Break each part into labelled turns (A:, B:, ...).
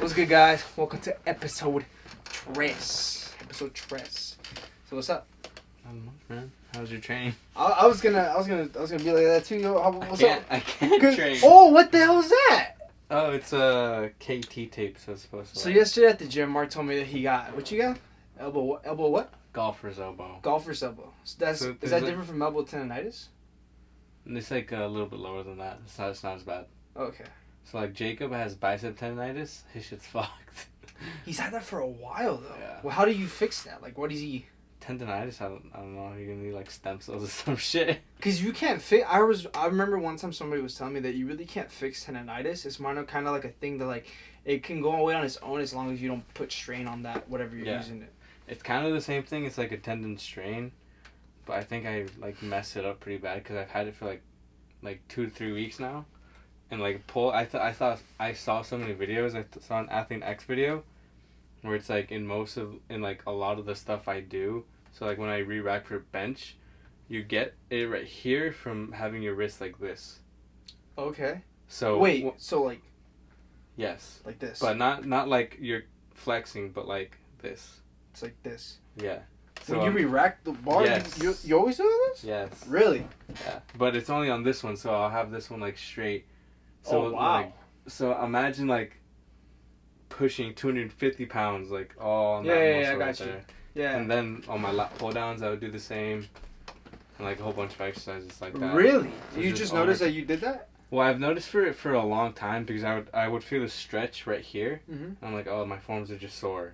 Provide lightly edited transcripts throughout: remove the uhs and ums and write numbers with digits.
A: What's good, guys? Welcome to episode 3. Episode 3. So what's up?
B: Not much, man. How's your training?
A: I was gonna be like that too. Yo, what's up?
B: I can't train.
A: Oh, what the hell is that?
B: Oh, it's a KT tape, so it's supposed to.
A: So yesterday at the gym, Mark told me that he got what you got? Elbow what?
B: Golfer's elbow.
A: Golfer's elbow. So is that different from elbow tendonitis?
B: It's like a little bit lower than that. It's not as bad.
A: Okay.
B: So like Jacob has bicep tendonitis. His shit's fucked.
A: He's had that for a while though.
B: Yeah.
A: Well, how do you fix that? Like, what is he?
B: Tendonitis? I don't know. You're gonna need like stem cells or some shit.
A: Cause you can't fix. I remember one time somebody was telling me that you really can't fix tendonitis. It's kind of like a thing that like it can go away on its own as long as you don't put strain on that whatever you're using it.
B: It's kind of the same thing. It's like a tendon strain, but I think I like messed it up pretty bad because I've had it for like 2 to 3 weeks now, and like I thought I saw so many videos. I saw an Athlete X video, where it's like in like a lot of the stuff I do. So like when I re-rack for bench, you get it right here from having your wrist like this.
A: Okay.
B: So
A: wait, so like.
B: Yes.
A: Like this.
B: But not like you're flexing, but like this.
A: It's like this.
B: Yeah.
A: So when you re-rack the bar,
B: yes.
A: you always do this?
B: Yes.
A: Really?
B: Yeah. But it's only on this one, so I'll have this one like straight. So,
A: oh wow.
B: Like, so imagine like pushing 250 pounds like all on that muscle
A: I got
B: right
A: you.
B: there.
A: Yeah.
B: And then on my lat pull downs, I would do the same, and like a whole bunch of exercises like that.
A: Really? You just noticed that you did that?
B: Well, I've noticed for a long time because I would feel a stretch right here.
A: Mm-hmm.
B: And I'm like, oh, my forearms are just sore.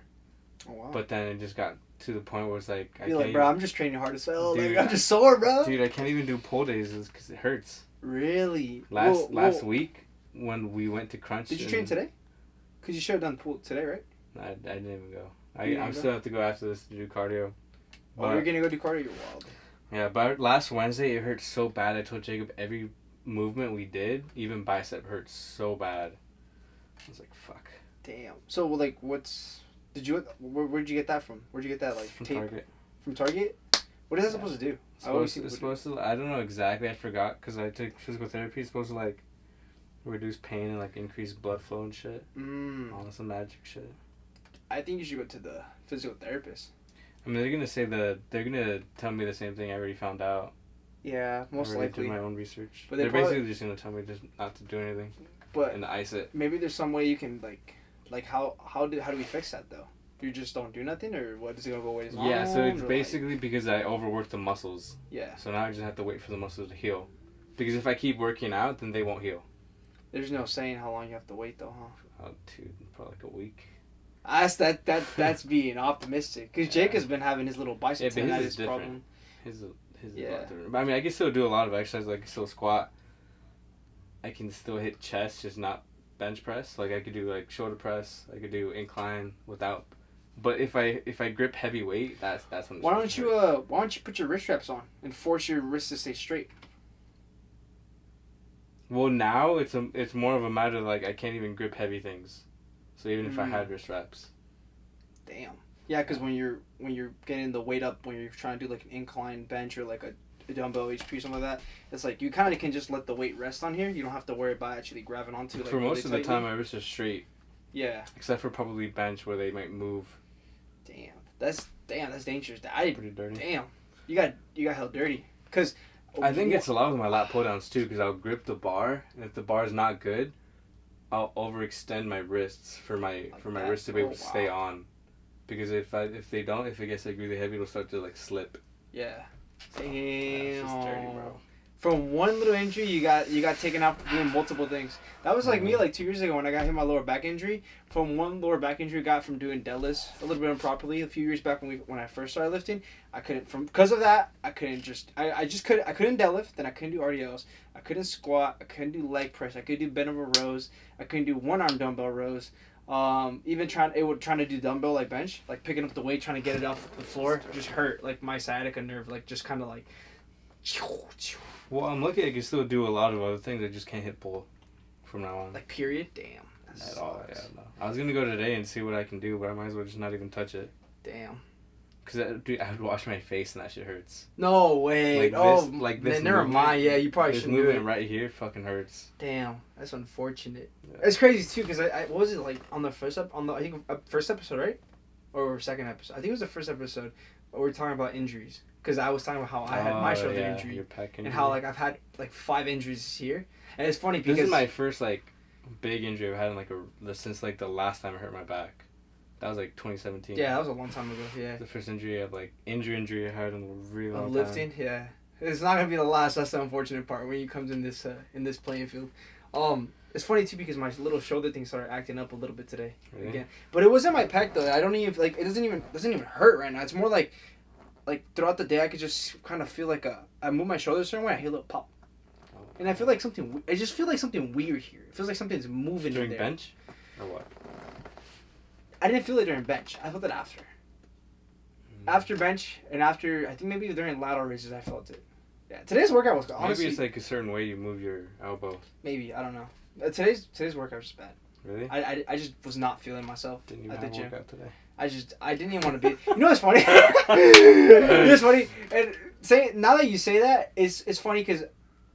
A: Oh wow.
B: But then it just got to the point where it's like
A: I can't. Bro, I'm just training hard as hell. Dude, like, I'm just sore, bro.
B: Dude, I can't even do pull days because it hurts.
A: Really?
B: Last week when we went to Crunch.
A: Did you train today? Because you should have done pull today, right?
B: I didn't even go. I still have to go after this to do cardio.
A: Oh, you're gonna go do cardio? You're wild.
B: Yeah, but last Wednesday it hurt so bad. I told Jacob every movement we did, even bicep hurt so bad. I was like, fuck.
A: Damn. So like, where'd you get that from? Where'd you get that like
B: from
A: tape?
B: Target.
A: From Target? What is that supposed to do?
B: It's supposed to. I don't know exactly. I forgot because I took physical therapy. It's supposed to like reduce pain and like increase blood flow and shit. All some magic shit.
A: I think you should go to the physical therapist.
B: I mean, they're gonna tell me the same thing I already found out.
A: Yeah, most likely.
B: Did my own research.
A: But
B: they're basically just gonna tell me just not to do anything.
A: But
B: and ice it.
A: Maybe there's some way you can like how do we fix that though? You just don't do nothing, or what? Is it gonna go away?
B: Yeah, so it's basically because I overworked the muscles.
A: Yeah.
B: So now I just have to wait for the muscles to heal, because if I keep working out, then they won't heal.
A: There's no saying how long you have to wait though, huh?
B: Oh, dude, probably like a week.
A: That's being optimistic. Because Jake has been having his little bicep tendonitis problem.
B: His is a lot different. But I mean, I can still do a lot of exercises. Like I can still squat. I can still hit chest, just not bench press. Like I could do like shoulder press. I could do incline without. But if I grip heavy weight, that's when.
A: Why don't you put your wrist straps on and force your wrist to stay straight?
B: Well, now it's more of a matter of like I can't even grip heavy things. So even if I had wrist wraps.
A: Damn. Yeah, because when you're getting the weight up, when you're trying to do like an incline bench or like a dumbbell HP or something like that, it's like you kind of can just let the weight rest on here. You don't have to worry about actually grabbing onto it. Like,
B: for most of the time, my wrists are straight.
A: Yeah.
B: Except for probably bench where they might move.
A: Damn, that's dangerous.
B: Pretty dirty.
A: Damn, you got held dirty. Cause
B: I think it's a lot with my lat pull downs too, because I'll grip the bar, and if the bar is not good, I'll overextend my wrists for my wrists to be able to stay on, because if it gets like really heavy, it'll start to like slip.
A: Yeah.
B: So,
A: damn.
B: it's just dirty, bro.
A: From one little injury, you got taken out for doing multiple things. That was like me like 2 years ago when I got hit my lower back injury. From one lower back injury, I got from doing deadlifts a little bit improperly a few years back when I first started lifting. I couldn't because of that. I couldn't deadlift. Then I couldn't do RDLs. I couldn't squat. I couldn't do leg press. I couldn't do bent over rows. I couldn't do one arm dumbbell rows. Even trying to do dumbbell like bench, like picking up the weight, trying to get it off the floor, just hurt like my sciatica nerve, like just kind of like.
B: Well, I'm lucky I can still do a lot of other things. I just can't hit pull from now on.
A: Like period? Damn.
B: At all, yeah. No. I was gonna go today and see what I can do, but I might as well just not even touch it.
A: Damn.
B: Cause dude, I would wash my face and that shit hurts.
A: No way.
B: This
A: never mind. Yeah, you probably
B: this
A: shouldn't do
B: movement
A: it.
B: right here fucking hurts.
A: Damn, that's unfortunate.
B: Yeah.
A: It's crazy too, cause I what was it like on the first first episode, right? Or second episode? I think it was the first episode. We were talking about injuries, cause I was talking about how I had my shoulder injury,
B: your pec injury,
A: and how like I've had like 5 injuries this year, and it's funny because
B: this is my first like big injury I've had in like since like the last time I hurt my back. That was like 2017.
A: Yeah, that was a long time ago. Yeah.
B: The first injury of like injury I had in a really long time.
A: Lifting, yeah. It's not gonna be the last. That's the unfortunate part when you comes in this playing field. It's funny too because my little shoulder thing started acting up a little bit today again. But it wasn't my pec though. I don't even like it doesn't even hurt right now. It's more like throughout the day I could just kind of feel like I move my shoulder a certain way. I hear a little pop, and I feel like something. I just feel like something weird here. It feels like something's moving
B: during
A: in there.
B: bench, or what?
A: I didn't feel it during bench. I felt it after. After bench and after I think maybe during lateral raises I felt it. Yeah, today's workout was honestly.
B: Maybe it's like a certain way you move your elbow.
A: Maybe I don't know. Today's workout was just bad.
B: Really?
A: I just was not feeling myself at the gym.
B: Workout today.
A: I didn't even want to be. You know what's funny? It's funny. And now that you say that, it's funny because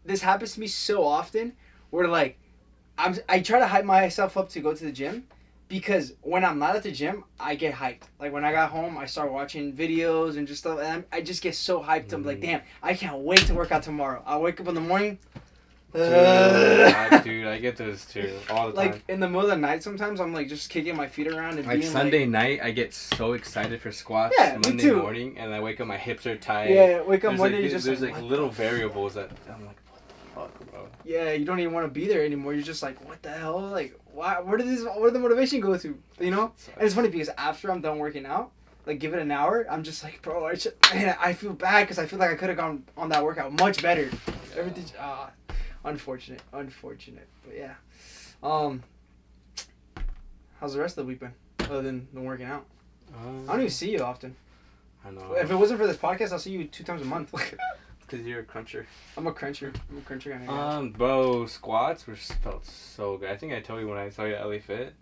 A: this happens to me so often. Where like, I try to hype myself up to go to the gym. Because when I'm not at the gym, I get hyped. Like when I got home, I start watching videos and just stuff, and I just get so hyped. I'm like, damn, I can't wait to work out tomorrow. I wake up in the morning.
B: Dude, I get those too all the time.
A: Like in the middle of the night, sometimes I'm like just kicking my feet around and
B: like
A: being
B: Sunday night, I get so excited for squats.
A: Yeah, me
B: Monday
A: too.
B: morning, and I wake up, my hips are tight.
A: Yeah, wake up
B: there's
A: Monday,
B: like,
A: you just
B: there's
A: like
B: like little variables that I'm like, what the fuck, bro?
A: Yeah, you don't even want to be there anymore. You're just like, what the hell? Like, why? Where did the motivation go to? You know? And it's funny because after I'm done working out, like give it an hour, I'm just like, bro, I feel bad because I feel like I could have gone on that workout much better. Yeah. Everything, unfortunate. But yeah, how's the rest of the week been? Other than working out, I don't even see you often.
B: I know.
A: If it wasn't for this podcast, I'll see you 2 times a month.
B: Because you're a cruncher.
A: I'm a cruncher kind of guy.
B: Bro, squats felt so good. I think I told you when I saw you at LA Fit.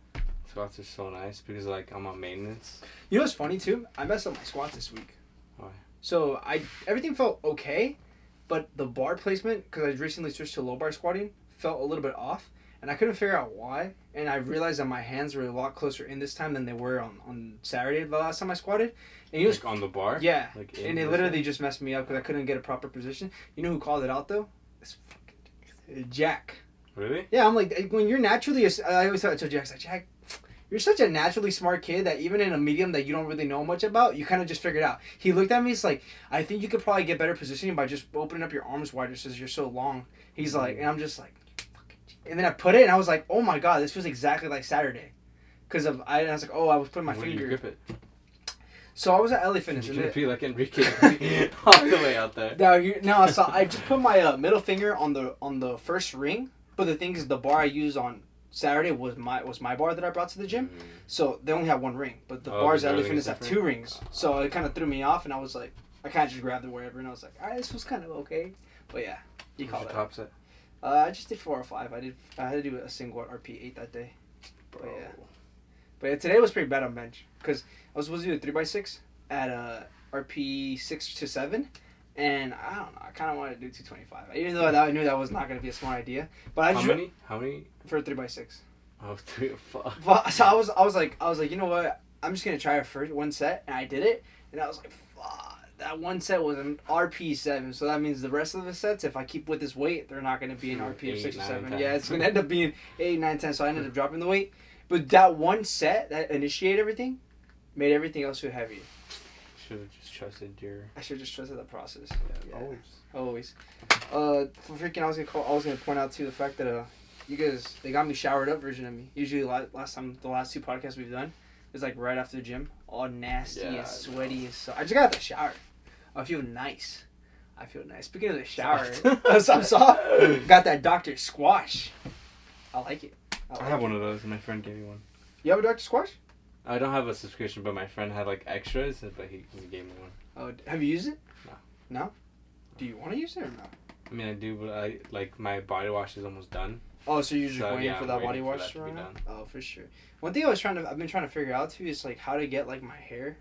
B: Squats are so nice because like I'm on maintenance.
A: You know what's funny too? I messed up my squats this week.
B: Why?
A: So everything felt okay, but the bar placement, because I recently switched to low bar squatting, felt a little bit off, and I couldn't figure out why. And I realized that my hands were a lot closer in this time than they were on Saturday the last time I squatted. And
B: like on the bar?
A: Yeah.
B: Like
A: and it literally just messed me up because I couldn't get a proper position. You know who called it out though? It's fucking Jack.
B: Really?
A: Yeah, I'm like, when you're naturally, I always tell Jack, like, Jack, you're such a naturally smart kid that even in a medium that you don't really know much about, you kind of just figured it out. He looked at me, he's like, I think you could probably get better positioning by just opening up your arms wider since you're so long. He's like, and I'm just like, and then I put it and I was like, oh my god, this feels exactly like Saturday. Because I was like, oh, I was putting my
B: Where
A: finger.
B: Do you grip it?
A: So I was at LA Fitness.
B: You can be like Enrique all the way out there.
A: No, so I just put my middle finger on the first ring. But the thing is, the bar I used on Saturday was my bar that I brought to the gym. So they only have 1 ring, but the bars at LA Fitness have 2 rings. So it kind of threw me off, and I was like, I kind of just grabbed it wherever, and I was like, all right, this was kind of okay. But yeah, you call it.
B: Top set?
A: I just did 4 or 5. I had to do a single RP8 that day. But yeah. But yeah, today was pretty bad on bench because I was supposed to do a 3x6 at RP 6 to 7, and I don't know. I kind of wanted to do 225, even though I knew that was not going to be a smart idea. But I just
B: How many?
A: For a 3x6.
B: Oh, 3 or 5.
A: But, so I was like, you know what? I'm just gonna try it first 1 set, and I did it, and I was like, fuck. That 1 set was an RP 7, so that means the rest of the sets, if I keep with this weight, they're not gonna be an RP of 6 or 7.
B: 10.
A: Yeah, it's gonna end up being 8, 9, 10. So I ended up dropping the weight. But that 1 set that initiated everything, made everything else feel heavy.
B: Should have just trusted your.
A: I should just trusted the process.
B: Yeah.
A: Always. For freaking, I was gonna point out too the fact that you guys, they got me showered up version of me. Usually the last 2 podcasts we've done is like right after the gym, all nasty and sweaty and so. I just got out the shower. I feel nice. Speaking of the shower, I'm soft. Got that Dr. Squash. I like it.
B: I have one of those, and my friend gave me one.
A: You have a Dr. Squash?
B: I don't have a subscription, but my friend had like extras, but he gave me one.
A: Oh, have you used it?
B: No.
A: No? Do you want to use it or no?
B: I mean, I do, but my body wash is almost done.
A: Oh, so you're just waiting for that
B: waiting
A: body
B: for
A: wash
B: that
A: to run out? Oh, for sure. One thing I've been trying to figure out too is like how to get like my hair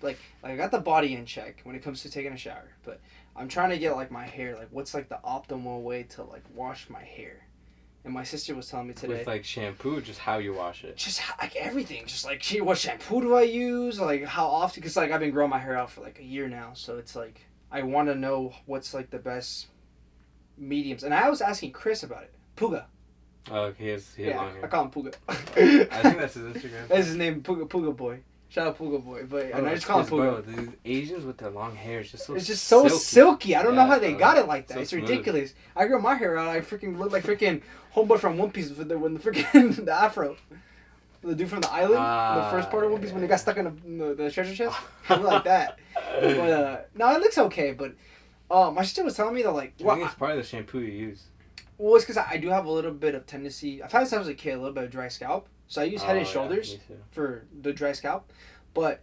A: like I got the body in check when it comes to taking a shower, but I'm trying to get like my hair, like what's like the optimal way to like wash my hair. And my sister was telling me today.
B: With like shampoo, just how you wash it.
A: Just like everything, just like what shampoo do I use, like how often? Because like I've been growing my hair out for like a year now, so it's like I want to know what's like the best mediums. And I was asking Chris about it. Puga.
B: Oh, he has long hair.
A: I call him Puga.
B: I think that's his Instagram.
A: That's his name, Puga Boy. Shout out Puga Boy, but and I just call him
B: Bro,
A: Puga.
B: these Asians with their long hair is just so.
A: It's just so silky. I don't know how they got it like that.
B: So
A: It's
B: smooth.
A: ridiculous. I grew my hair out. I freaking look like freaking homeboy from One Piece with the freaking the afro. The dude from the island, the first part of One Piece when he got stuck in the treasure chest. I look like that. But no, it looks okay. But my sister was telling me that like,
B: I think it's probably the shampoo you use.
A: well, it's because I do have a little bit of tendency. I've had since I was a kid a little bit of dry scalp, so I use Head and Shoulders for the dry scalp. But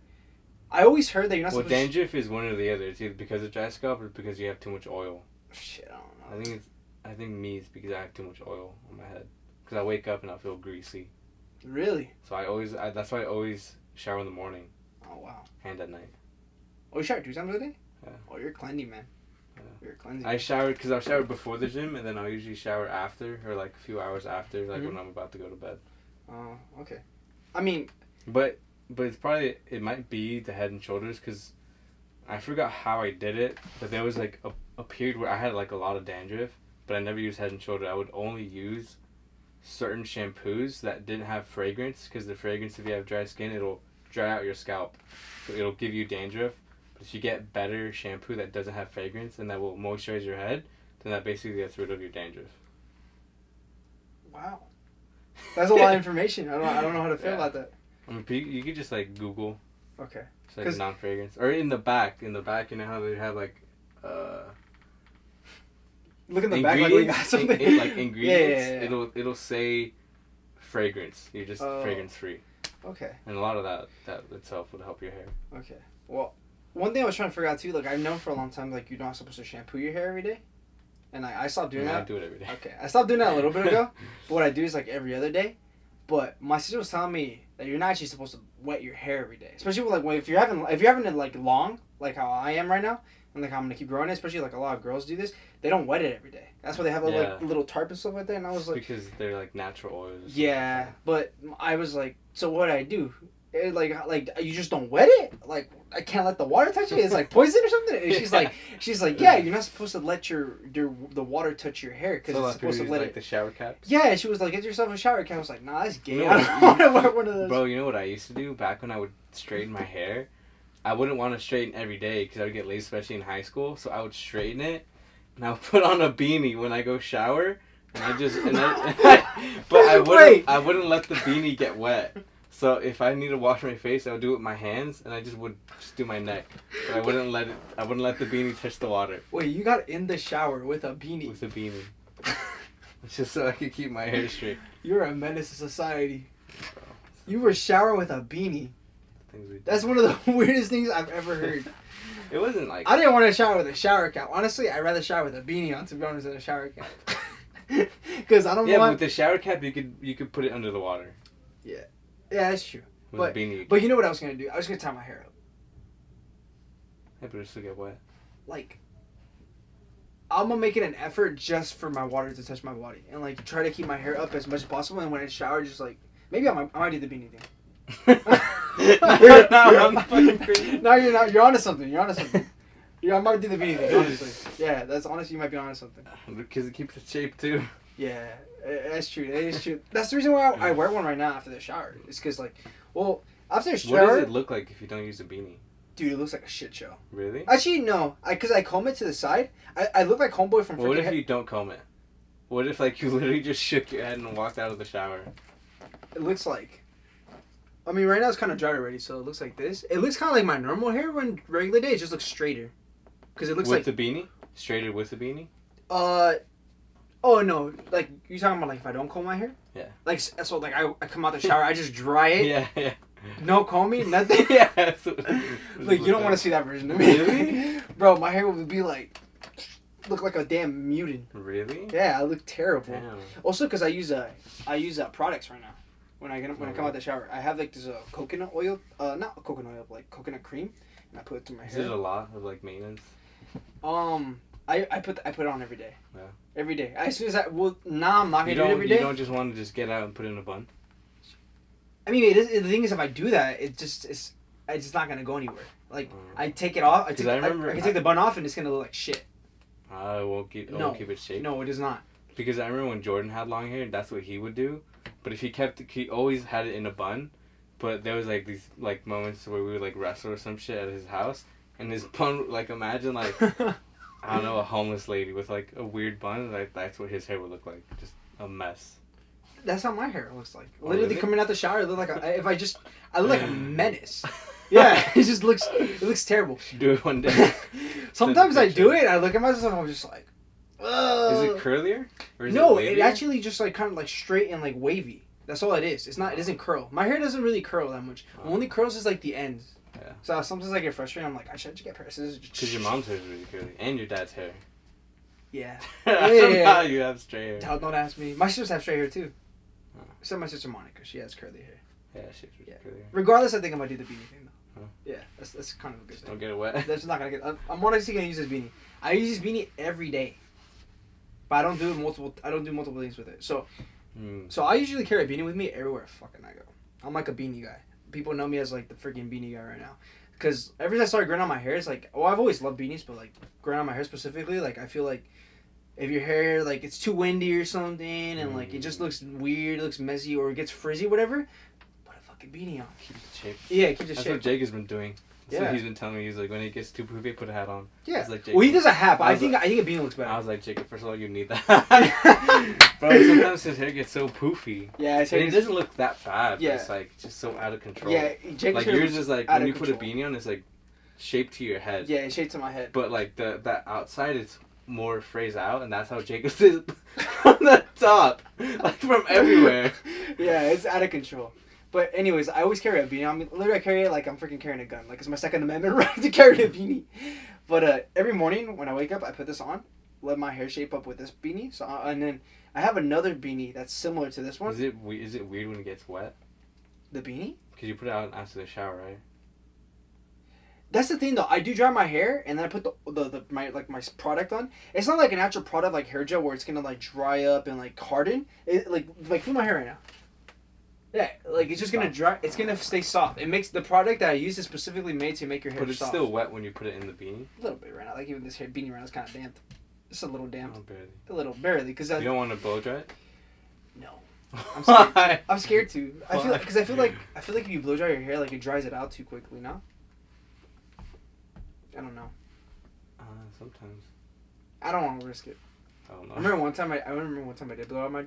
A: I always heard that you're not supposed
B: dandruff is one or the other. It's either because of dry scalp or because you have too much oil.
A: Shit, I don't know.
B: I think me it's because I have too much oil on my head. Because I wake up and I feel greasy.
A: Really?
B: So that's why I always shower in the morning.
A: Oh wow.
B: And at night.
A: Oh, you shower 2 times a day?
B: Yeah.
A: Oh, you're cleansing, man.
B: Yeah.
A: You're cleansing.
B: I showered because I'll shower before the gym and then I'll usually shower after or like a few hours after, like when I'm about to go to bed.
A: Oh, okay. I mean,
B: But it might be the Head and Shoulders because I forgot how I did it, but there was like a period where I had like a lot of dandruff, but I never used Head and Shoulder. I would only use certain shampoos that didn't have fragrance because the fragrance, if you have dry skin, it'll dry out your scalp. So it'll give you dandruff. But if you get better shampoo that doesn't have fragrance and that will moisturize your head, then that basically gets rid of your dandruff.
A: wow. That's a lot of information. I don't know how to feel about that.
B: I mean, you could just like Google.
A: Okay.
B: It's like non-fragrance. Or in the back, you know how they have like
A: look in the back like we got something.
B: Like ingredients.
A: Yeah.
B: It'll say fragrance. You're just fragrance free.
A: Okay.
B: And a lot of that itself would help your hair.
A: Okay. Well, one thing I was trying to figure out too, like I've known for a long time, like you're not supposed to shampoo your hair every day, and I stopped doing that.
B: I do it every day.
A: Okay, I stopped doing that a little bit ago, but what I do is like every other day. But my sister was telling me that you're not actually supposed to wet your hair every day, especially with, like if you're having it like long, like how I am right now, and like how I'm gonna keep growing it. Especially like a lot of girls do this, they don't wet it every day. That's why they have like little tarp and stuff like that. And I was like,
B: because they're like natural oils.
A: Yeah, but I was like, so what do I do? It, like you just don't wet it? Like I can't let the water touch it? It's like poison or something? And she's like, yeah, you're not supposed to let the water touch your hair because it's supposed to let
B: like the shower caps.
A: Yeah, she was like, get yourself a shower cap. I was like, nah, that's gay.
B: You know
A: I don't want to wear one of those.
B: Bro, you know what I used to do back when I would straighten my hair? I wouldn't want to straighten every day because I would get lazy, especially in high school. So I would straighten it, and I would put on a beanie when I go shower, and I wouldn't let the beanie get wet. So if I need to wash my face, I would do it with my hands, and I would do my neck. But I wouldn't let the beanie touch the water.
A: Wait, you got in the shower with a beanie?
B: With a beanie. It's just so I could keep my hair straight.
A: You're a menace to society. Bro, you were showering with a beanie. That's one of the weirdest things I've ever heard.
B: It wasn't like...
A: I didn't want to shower with a shower cap. Honestly, I'd rather shower with a beanie on, to be honest, than a shower cap. Because I don't want...
B: Yeah, with the shower cap, you could put it under the water.
A: Yeah. Yeah, that's true.
B: With a beanie.
A: But you know what I was going to do? I was going to tie my hair up.
B: Yeah, but it'll still get wet.
A: Like, I'm going to make it an effort just for my water to touch my body. And, like, try to keep my hair up as much as possible. And when I shower, just, like... Maybe I might do the beanie thing.
B: I'm fucking crazy.
A: No, you're not. You're onto something. Yeah, I might do the beanie thing, honestly. Yeah, that's honestly, you might be onto something.
B: Because it keeps its shape, too.
A: Yeah, that's true. That is true. That's the reason why I wear one right now after the shower. It's because, like, well, after the shower...
B: What does it look like if you don't use a beanie?
A: Dude, it looks like a shit show.
B: Really?
A: Actually, no. Because I comb it to the side. I look like homeboy from...
B: What if you don't comb it? What if, like, you literally just shook your head and walked out of the shower?
A: It looks like... I mean, right now it's kind of dry already, so it looks like this. It looks kind of like my normal hair when regular day. It just looks straighter. Because it looks
B: with the beanie? Straighter with the beanie?
A: Oh, no. Like, you talking about, like, if I don't comb my hair?
B: Yeah.
A: Like, so, like, I come out the shower, I just dry it.
B: Yeah.
A: No combing, nothing.
B: Yeah.
A: Like, you don't want to see that version of me. Really? Bro, my hair would be, like, look like a damn mutant.
B: Really?
A: Yeah, I look terrible.
B: Damn.
A: Also, because I use products right now. when I come out the shower. I have like this coconut oil, not coconut oil, but like coconut cream, and I put it to my hair.
B: Is it a lot of like maintenance?
A: I put it on every day.
B: Yeah.
A: Every day. As soon as I'm not gonna do it every day.
B: You don't just want to just get out and put it in a bun.
A: I mean, the thing is, if I do that, it's just not gonna go anywhere. Like I take it off. I can take the bun off, and it's gonna look like shit.
B: I won't keep it shaved.
A: No, it is not.
B: Because I remember when Jordan had long hair, that's what he would do. But if he always had it in a bun. But there was like these like moments where we would like wrestle or some shit at his house, and his bun, like imagine like I don't know, a homeless lady with like a weird bun. Like that's what his hair would look like, just a mess.
A: That's how my hair looks like.
B: Oh,
A: Literally coming out the shower, I look like I look like a menace. Yeah, it looks terrible.
B: Do it one day.
A: Sometimes I do it, and I look at myself, and I'm just like, ugh.
B: Is it curlier? Or is
A: no,
B: it
A: it actually just like kind of like straight and like wavy. That's all it is. It doesn't curl. My hair doesn't really curl that much. Only curls is like the ends.
B: Yeah.
A: So sometimes I get frustrated. I'm like, I should get scissors.
B: Because your mom's hair is really curly, and your dad's hair.
A: Yeah.
B: Yeah. You have straight hair.
A: Don't ask me. My sisters have straight hair too. Except my sister Monica, she has curly hair.
B: Yeah, she's really curly hair.
A: Regardless, I think I'm gonna do the beanie thing though.
B: Huh.
A: Yeah, that's kind of a good thing.
B: Don't get it wet.
A: That's not gonna get. I'm honestly gonna use this beanie. I use this beanie every day, but I don't do multiple things with it. So I usually carry a beanie with me everywhere fucking I go. I'm like a beanie guy. People know me as like the freaking beanie guy right now. Because ever since I started growing out my hair, it's like, I've always loved beanies, but like growing out my hair specifically, like I feel like if your hair like it's too windy or something and like it just looks weird, it looks messy or it gets frizzy, whatever, put a fucking beanie on.
B: Keeps the shape.
A: Yeah, keeps the shape.
B: That's what Jake has been doing. That's what
A: Yeah.
B: he's been telling me. He's like, when he gets too poofy, put a hat on.
A: Yeah.
B: Like,
A: Well, he does a hat, but I think a beanie looks better.
B: I was like, Jacob, first of all, you need that. Bro, sometimes his hair gets so poofy.
A: Yeah,
B: and it doesn't look that bad.
A: Yeah.
B: But it's like just so out of control.
A: Yeah, Jacob's
B: like yours is like when you put a
A: control.
B: beanie on, it's like shaped to your head.
A: Yeah, it's shaped to my head.
B: But like that outside, it's more phrased out, and that's how Jacob's is from the top, like from everywhere.
A: Yeah, it's out of control. But anyways, I always carry a beanie. I mean, literally, I carry it like I'm freaking carrying a gun. Like it's my Second Amendment right to carry a beanie. But every morning when I wake up, I put this on, let my hair shape up with this beanie. So and then I have another beanie that's similar to this one.
B: Is it weird when it gets wet?
A: The beanie?
B: Because you put it out after the shower, right?
A: That's the thing though. I do dry my hair and then I put my product on. It's not like an actual product like hair gel where it's gonna like dry up and like harden. It like feel my hair right now. Yeah, like it's just gonna dry. It's gonna stay soft. It makes the product that I use is specifically made to make your hair soft.
B: But it's still wet when you put it in the beanie.
A: A little bit right now. Like even this hair beanie right now is kind of damp. Just a little damp.
B: Oh, barely.
A: A little barely because
B: you don't want to blow dry it.
A: No, I'm scared.
B: Why?
A: I'm scared to. I feel like if you blow dry your hair, like it dries it out too quickly. No. I don't know.
B: Sometimes.
A: I don't want to risk it.
B: I don't know.
A: I remember one time I did blow out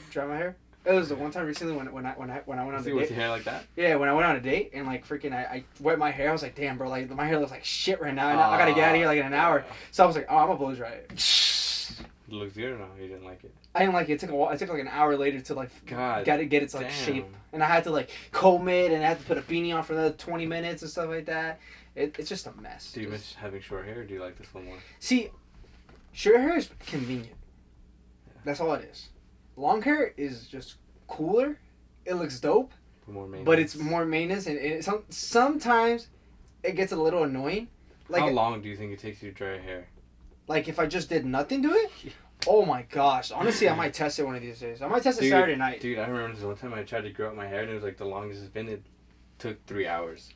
A: dry my hair. It was the one time recently when I went on a date.
B: With your hair like that?
A: Yeah, when I went on a date and like freaking I wet my hair. I was like, damn, bro, like my hair looks like shit right now. And I gotta get out of here like in an hour. So I was like, oh, I'm gonna blow dry it.
B: It looks good or no? You didn't like it?
A: I didn't like it. It took a while. It took like an hour later to like get its like
B: damn.
A: shape, and I had to like comb it, and I had to put a beanie on for another 20 minutes and stuff like that. It's just a mess.
B: Do you miss having short hair, or do you like this one more?
A: See, short hair is convenient. Yeah. That's all it is. Long hair is just cooler. It looks dope, but it's more maintenance, and sometimes it gets a little annoying. Like,
B: how long do you think it takes you to dry your hair?
A: Like if I just did nothing to it? Oh my gosh. Honestly, I might test it one of these days. I might test it Saturday night.
B: Dude, I remember this one time I tried to grow out my hair and it was like the longest it's been. It took 3 hours.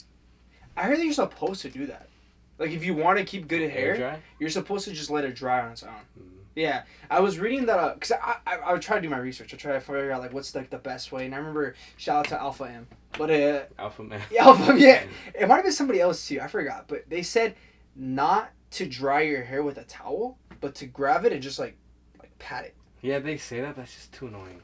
B: I
A: heard that you're supposed to do that. Like if you want to keep good hair,
B: dry?
A: You're supposed to just let it dry on its own.
B: Mm.
A: Yeah. I was reading that, because I would try to do my research. I try to figure out like what's like the best way. And I remember, shout out to Alpha M. But
B: Alpha Man.
A: Yeah, Alpha, yeah. It might have been somebody else too. I forgot. But they said not to dry your hair with a towel, but to grab it and just like pat it.
B: Yeah, they say that. That's just too annoying.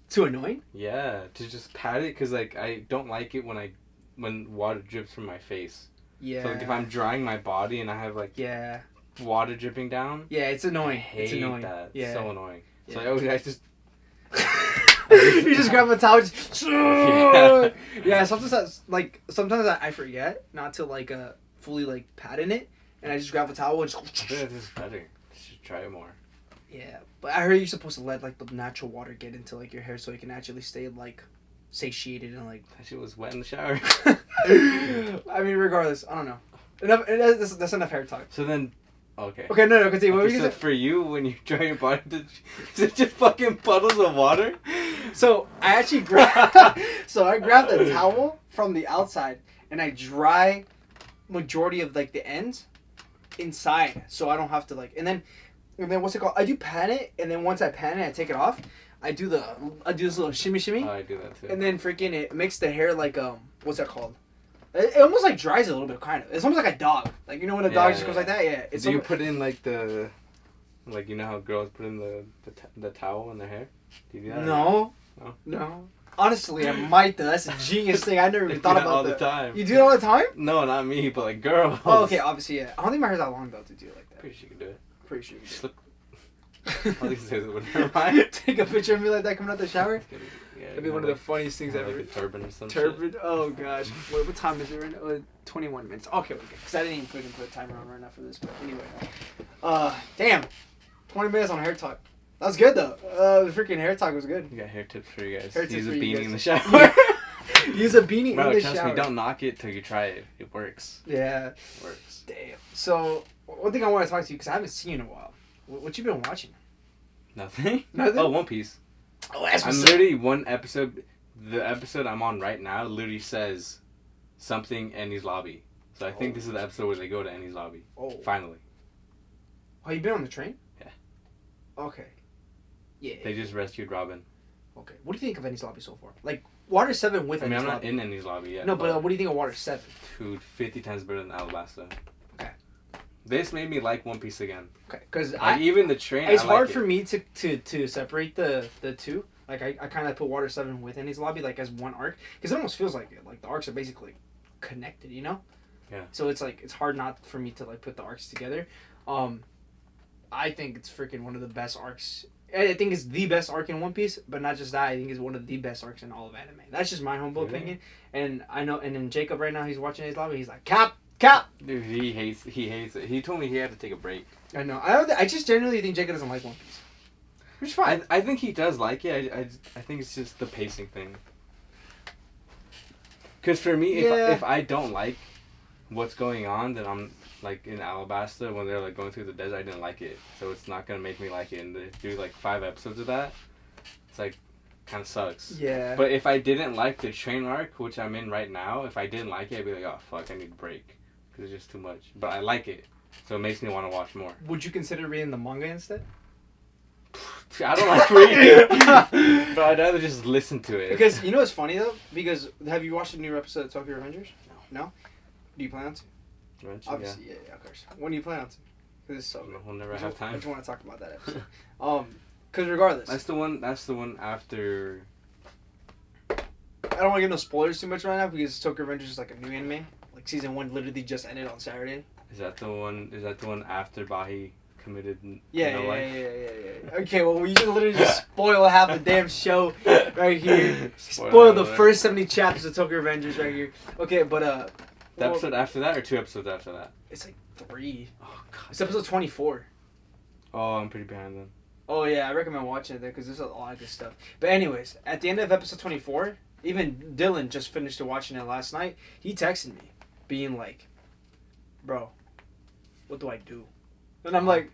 A: Too annoying?
B: Yeah, to just pat it, because like I don't like it when water drips from my face.
A: Yeah.
B: So like if I'm drying my body and I have like water dripping down.
A: Yeah, it's annoying.
B: I hate
A: it's annoying.
B: that.
A: Yeah.
B: It's so annoying.
A: Yeah.
B: So I just.
A: You just grab a towel. Just, yeah. Sometimes I forget not to like fully like pat in it, and I just grab a towel and just.
B: I think this is better. You should try it more.
A: Yeah, but I heard you're supposed to let like the natural water get into like your hair so it can actually stay like satiated and like.
B: That shit was wet in the shower.
A: I mean, regardless, I don't know. Enough. That's enough hair talk.
B: So then, okay.
A: Okay, no, continue. What were you
B: So
A: gonna say?
B: for you, when you dry your body, is it just fucking puddles of water?
A: So I actually I grabbed a towel from the outside and I dry majority of like the ends inside, so I don't have to like. And then what's it called? I do pan it, and then once I pan it, I take it off. I do this little shimmy.
B: Oh, I do that too.
A: And then freaking it makes the hair like what's that called? It almost like dries it a little bit, kind of. It's almost like a dog. Like, you know when a dog just goes like that? Yeah.
B: Do you put in like the, like, you know how girls put in the towel in their hair? Do you do that?
A: No. Honestly, I might though. That's a genius thing. I never even thought about that.
B: all the time.
A: You do it all the time?
B: No, not me, but like girls.
A: Oh, okay, obviously, yeah. I don't think my hair's that long though to do it like that.
B: Pretty sure you can do it.
A: Pretty sure you
B: Just
A: do.
B: look. All these days it wouldn't mind.
A: Take a picture of me like that coming out the shower?
B: Yeah,
A: That'd be one of the funniest things ever.
B: Like a turban or something.
A: Turban? Oh gosh. Wait, what time is it right now? 21 minutes. Okay. Because I didn't even put a timer on right now for this. But anyway. Damn. 20 minutes on hair talk. That was good though. The freaking hair talk was good.
B: You got hair tips for you guys.
A: Hair tips
B: Use a
A: for you
B: beanie
A: guys.
B: in the shower.
A: Use a beanie
B: Bro,
A: in the
B: trust
A: shower.
B: me, don't knock it till you try it. It works.
A: Yeah.
B: It works.
A: Damn. So, one thing I want to talk to you, because I haven't seen you in a while. What you been watching?
B: Nothing?
A: Nothing?
B: Oh, One Piece.
A: Oh, that's
B: I'm literally one episode. The episode I'm on right now literally says something Ennie's lobby. So I think this is the episode where they go to Ennie's lobby.
A: Oh.
B: Finally.
A: Oh, you been on the train?
B: Yeah.
A: Okay. Yeah.
B: They just rescued Robin.
A: Okay. What do you think of Ennie's lobby so far? Like, Water 7 with
B: I mean,
A: Ennie's
B: I'm not
A: lobby.
B: in Ennie's lobby yet.
A: No, but what do you think of Water 7?
B: Dude, 50 times better than Alabasta.
A: Okay.
B: This made me like One Piece again.
A: Okay. Because
B: even the train,
A: it's
B: I
A: hard
B: like
A: for me to separate the two. Like, I kind of put Water 7 with Ennie's lobby, like, as one arc. Because it almost feels like it. Like, the arcs are basically connected, you know?
B: Yeah.
A: So it's like, it's hard not for me to, like, put the arcs together. I think it's freaking one of the best arcs. I think it's the best arc in One Piece, but not just that. I think it's one of the best arcs in all of anime. That's just my humble opinion. And I know, and then Jacob right now, he's watching his lobby. He's like, Cap.
B: Dude, he hates it. He told me he had to take a break.
A: I know. I just genuinely think Jacob doesn't like One Piece. Which is fine.
B: I think he does like it. I think it's just the pacing thing. Because for me, if I don't like what's going on, then I'm like in Alabasta when they're like going through the desert. I didn't like it, so it's not gonna make me like it. And they do like 5 episodes of that. It's like kind of sucks.
A: Yeah.
B: But if I didn't like the train arc, which I'm in right now, if I didn't like it, I'd be like, oh fuck, I need a break because it's just too much. But I like it, so it makes me want to watch more.
A: Would you consider reading the manga instead?
B: I don't like reading, but I'd rather just listen to it.
A: Because you know what's funny though? Because have you watched the new episode of Tokyo Revengers? No. Do you plan on to?
B: Eventually,
A: Obviously, yeah, of course. When do you plan on to? Because it's so.
B: We'll never have time.
A: I just want to talk about that episode. Because regardless,
B: That's the one after.
A: I don't want to give no spoilers too much right now because Tokyo Revengers is like a new anime. Like season 1 literally just ended on Saturday.
B: Is that the one after Bahi committed
A: Yeah.
B: no life?
A: Okay, well, you just literally just spoil half the damn show right here. Spoil the first 70 chapters of Tokyo Revengers right here. Okay, but
B: The episode after that or 2 episodes after that?
A: It's like 3.
B: Oh god.
A: It's episode 24.
B: Oh, I'm pretty behind then.
A: Oh yeah, I recommend watching it there because there's a lot of good stuff. But anyways, at the end of episode 24, even Dylan just finished watching it last night. He texted me, being like, "Bro, what do I do?" And I'm like,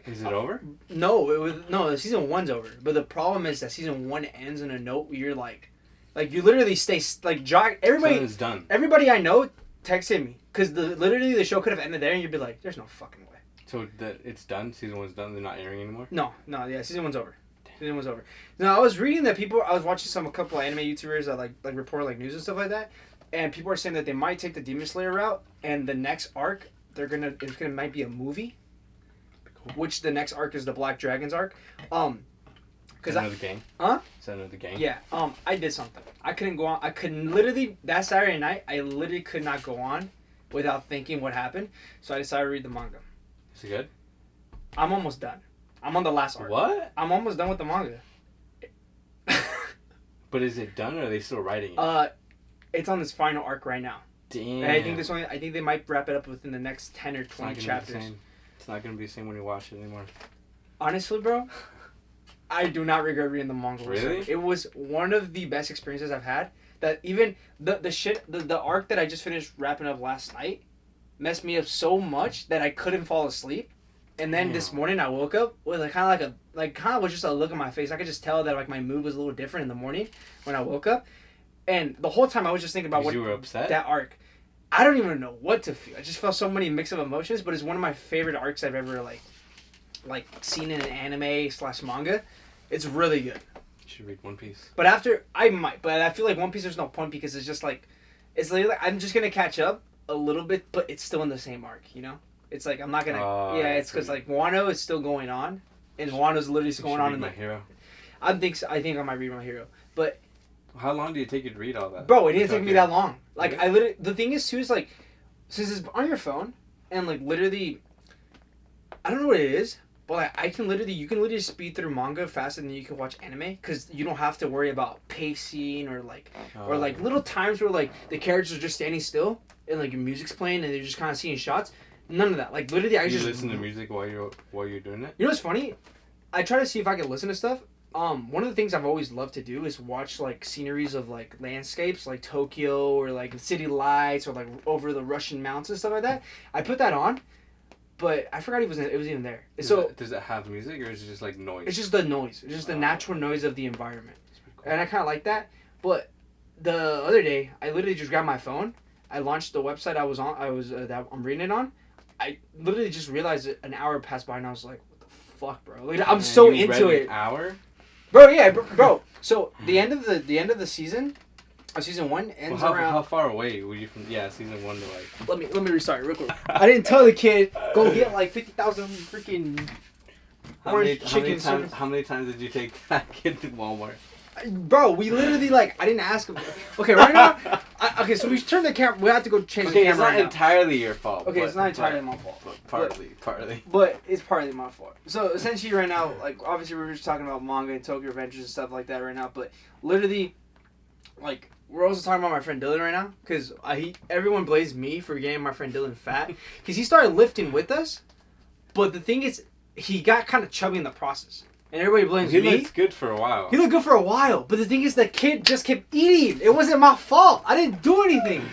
B: Is it over?
A: No, season 1's over. But the problem is that season 1 ends in a note where you're like you literally stay like everybody.
B: So it's done.
A: Everybody I know texted me because literally the show could have ended there, and you'd be like, "There's no fucking way."
B: So that it's done. Season 1's done. They're not airing anymore.
A: No, yeah, season 1's over. Season 1's over. Now I was reading that I was watching a couple of anime YouTubers that like report like news and stuff like that, and people are saying that they might take the Demon Slayer route, and the next arc might be a movie. Cool. Which the next arc is the Black Dragons arc.
B: Is that another gang?
A: Huh?
B: Is that another gang?
A: Yeah. I did something. I couldn't go on. I couldn't literally that Saturday night. I literally could not go on without thinking what happened. So I decided to read the manga.
B: Is it good?
A: I'm almost done. I'm on the last arc.
B: What?
A: I'm almost done with the manga.
B: But is it done or are they still writing it?
A: It's on this final arc right now.
B: Damn.
A: And I think they might wrap it up within the next 10 or 20 chapters.
B: It's not gonna be the same when you watch it anymore.
A: Honestly, bro, I do not regret reading the manga.
B: Really?
A: It was one of the best experiences I've had. That even the arc that I just finished wrapping up last night messed me up so much that I couldn't fall asleep. And then this morning I woke up with kind of was just a look on my face. I could just tell that like my mood was a little different in the morning when I woke up. And the whole time I was just thinking about what
B: you were upset?
A: That arc. I don't even know what to feel. I just felt so many mix of emotions, but it's one of my favorite arcs I've ever like seen in an anime / manga. It's really good.
B: You should read One Piece.
A: But after I feel like One Piece there's no point because it's just like I'm just gonna catch up a little bit, but it's still in the same arc, you know? It's like I'm not gonna it's because like Wano is still going on, and Wano's literally going on in
B: My Hero.
A: I think I might read My Hero, but
B: how long do you take you to read all that?
A: Bro, it didn't take me that long. Like
B: really?
A: I literally the thing is too is like since it's on your phone and like literally I don't know what it is. But like, you can literally speed through manga faster than you can watch anime because you don't have to worry about pacing or little times where like the characters are just standing still and like your music's playing and they're just kind of seeing shots. None of that. Like literally, I just
B: listen to music while you're doing it.
A: You know what's funny? I try to see if I can listen to stuff. One of the things I've always loved to do is watch like sceneries of like landscapes, like Tokyo or like city lights or like over the Russian mountains and stuff like that. I put that on. But I forgot it was even there.
B: Does it have music or is it just like noise?
A: It's just the noise. It's just the natural noise of the environment. Cool. And I kind of like that. But the other day, I literally just grabbed my phone. I launched the website that I'm reading it on. I literally just realized that an hour passed by and I was like, what the fuck, bro? Like, I'm so into it.
B: An hour?
A: Bro, yeah, bro. So the end of the season. Season 1 ends around...
B: How far away were you from... Yeah, season 1 to like...
A: Let me restart real quick. I didn't tell the kid, go get like 50,000 freaking orange chicken.
B: How many times did you take that kid to Walmart?
A: Bro, we literally like... I didn't ask him. Okay, right now... okay, so we turned the camera... We have to go change the camera.
B: Okay, it's not entirely your fault.
A: Okay, it's not entirely my fault.
B: Partly.
A: But it's partly my fault. So essentially right now, like obviously we're just talking about manga and Tokyo Adventures and stuff like that right now, but literally, like... We're also talking about my friend Dylan right now, because everyone blames me for getting my friend Dylan fat, because he started lifting with us, but the thing is, he got kind of chubby in the process, and everybody blames me.
B: He looked good for a while.
A: He looked good for a while, but the thing is, the kid just kept eating. It wasn't my fault. I didn't do anything.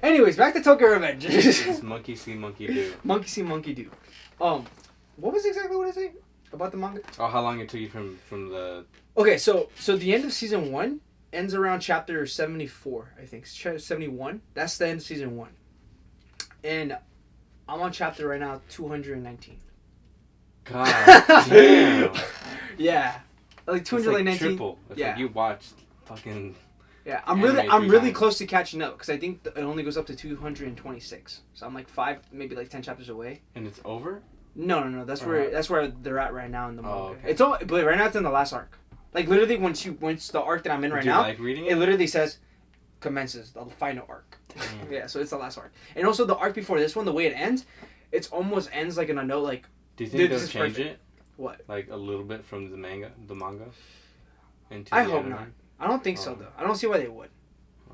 A: Anyways, back to Tokyo Adventures.
B: It's monkey see, monkey do.
A: Monkey see, monkey do. What was exactly what I said about the manga?
B: Oh, how long it took you from the...
A: Okay, so the end of season 1 ends around chapter 74, I think. 71. That's the end of season 1. And I'm on chapter right now 219.
B: God damn.
A: Yeah. Like 219.
B: It's like triple. It's
A: yeah.
B: like you watched fucking...
A: Yeah, I'm really close to catching up because I think it only goes up to 226. So I'm like 10 chapters away.
B: And it's over?
A: No. That's where they're at right now in the manga.
B: Oh, okay.
A: But right now it's in the last arc. Like literally, once the arc that I'm in right now,
B: like reading it?
A: It literally says, commences the final arc. Yeah, so it's the last arc, and also the arc before this one, the way it ends, it almost ends like in a note like.
B: Do you think they'll change it?
A: What?
B: Like a little bit from the manga. Into
A: I
B: the
A: hope
B: anime?
A: not. I don't think so though. I don't see why they would.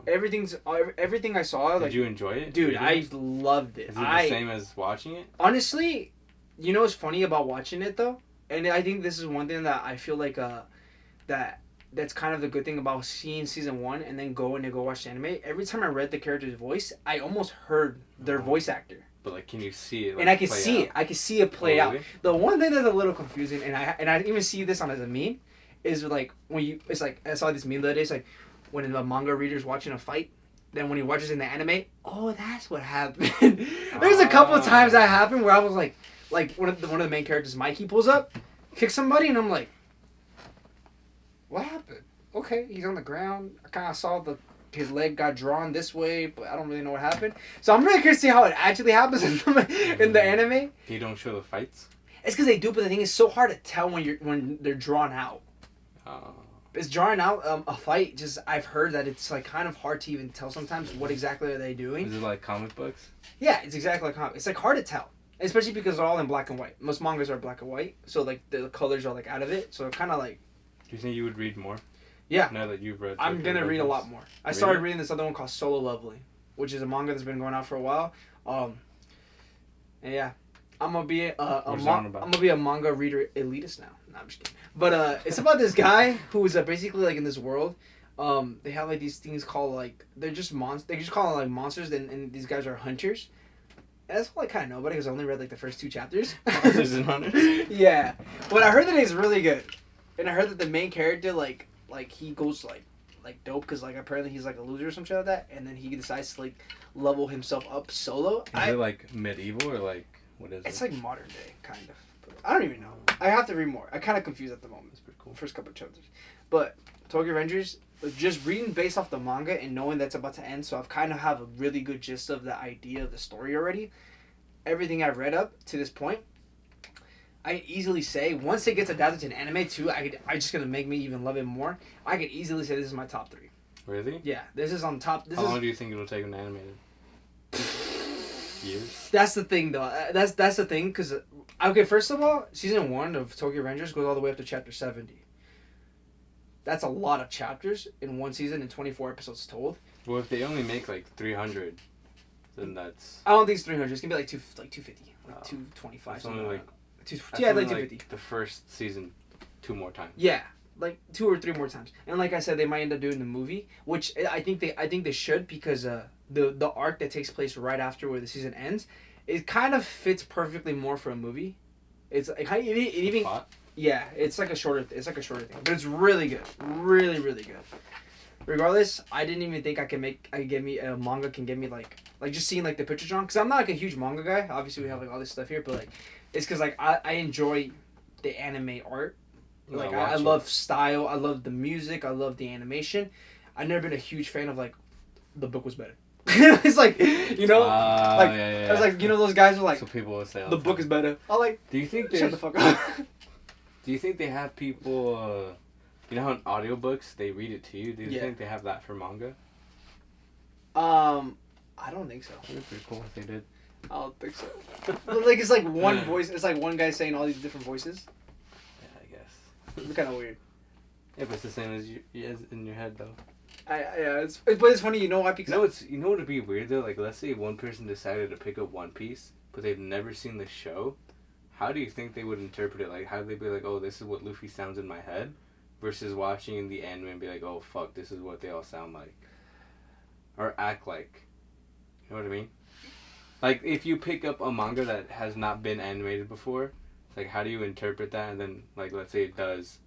A: Everything I saw.
B: Did you enjoy it?
A: Dude, I loved it.
B: Is it the same as watching it?
A: Honestly, you know what's funny about watching it though, and I think this is one thing that I feel like that's kind of the good thing about seeing season 1 and then go watch the anime. Every time I read the character's voice, I almost heard their voice actor.
B: But like, can you see it?
A: Like, and I can see it. I can see it play out.
B: Really?
A: The one thing that's a little confusing, and I even see this on as a meme, is like it's like I saw this meme the other day. It's like when the manga reader's watching a fight, then when he watches in the anime, oh, that's what happened. There's a couple of times that happened where I was like one of the main characters, Mikey, pulls up, kicks somebody, and I'm like, what happened? Okay, he's on the ground. I kind of saw his leg got drawn this way, but I don't really know what happened. So I'm really curious to see how it actually happens in the anime.
B: You don't show the fights?
A: It's because they do, but the thing is so hard to tell when they're drawn out. It's drawing out a fight. Just I've heard that it's like kind of hard to even tell sometimes what exactly are they doing.
B: Is it like comic books?
A: Yeah, it's exactly like comic. It's like hard to tell, especially because they're all in black and white. Most mangas are black and white, so like the colors are like out of it. So kind of like.
B: Do you think you would read more?
A: Yeah.
B: Now that you've read...
A: I'm going to read a lot more. I started reading this other one called Solo Lovely, which is a manga that's been going out for a while. And yeah. I'm gonna be
B: What's it on about?
A: I'm gonna be a manga reader elitist now. No, I'm just kidding. But it's about this guy who's basically like in this world. They have like these things called like they're just monsters. They just call them like monsters, and these guys are hunters. And that's all I kind of know about it because I only read like the first 2 chapters.
B: Monsters and hunters.
A: Yeah, but I heard that it's really good, and I heard that the main character like he goes like dope because like apparently he's like a loser or some shit like that, and then he decides to like level himself up solo.
B: Is it like medieval or like what is it?
A: It's like modern day kind of. I don't even know. I have to read more. I'm kind of confused at the moment.
B: It's pretty cool.
A: First couple of chapters, but Tokyo Revengers. Just reading based off the manga and knowing that's about to end, so I've kind of have a really good gist of the idea of the story already. Everything I've read up to this point, I easily say once it gets adapted to an anime too, I just gonna make me even love it more. I could easily say this is my top 3.
B: Really?
A: Yeah, this is on top.
B: How long do you think it'll take an animated? Years.
A: That's the thing though. That's the thing because okay, first of all, season 1 of Tokyo Revengers goes all the way up to chapter 70. That's a lot of chapters in one season and 24 episodes told.
B: Well, if they only make like 300, then that's.
A: I don't think it's 300. It's gonna be like 250, like 225.
B: It's only like.
A: Yeah, like 250.
B: Like the first season, 2 more times.
A: Yeah, like 2 or 3 more times. And like I said, they might end up doing the movie, which I think they should because the arc that takes place right after where the season ends, it kind of fits perfectly more for a movie. It's like it even. Yeah, it's like a shorter thing, but it's really good, really good. Regardless, I didn't even think I could get me a manga can get me like just seeing like the pictures drawn because I'm not like a huge manga guy. Obviously, we have like all this stuff here, but like it's because like I enjoy the anime art. Like I love style, I love the music, I love the animation. I've never been a huge fan of like the book was better. It's like I was like those guys are like
B: so people will say
A: the book is better. I like.
B: Do you think
A: shut the fuck up?
B: Do you think they have people, you know how in audiobooks they read it to you? Do you think they have that for manga?
A: I don't think so.
B: That'd be pretty cool if they did.
A: I don't think so. But like it's like one voice. It's like one guy saying all these different voices.
B: Yeah, I guess.
A: It's kind of weird.
B: Yeah, but it's the same as in your head though.
A: But it's funny, you know why? Because
B: you know what would be weird though? Like let's say one person decided to pick up One Piece, but they've never seen the show. How do you think they would interpret it? Like, how would they be like, oh, this is what Luffy sounds in my head? Versus watching the anime and be like, oh, fuck, this is what they all sound like. Or act like. You know what I mean? Like, if you pick up a manga that has not been animated before, like, how do you interpret that? And then, like, let's say it does.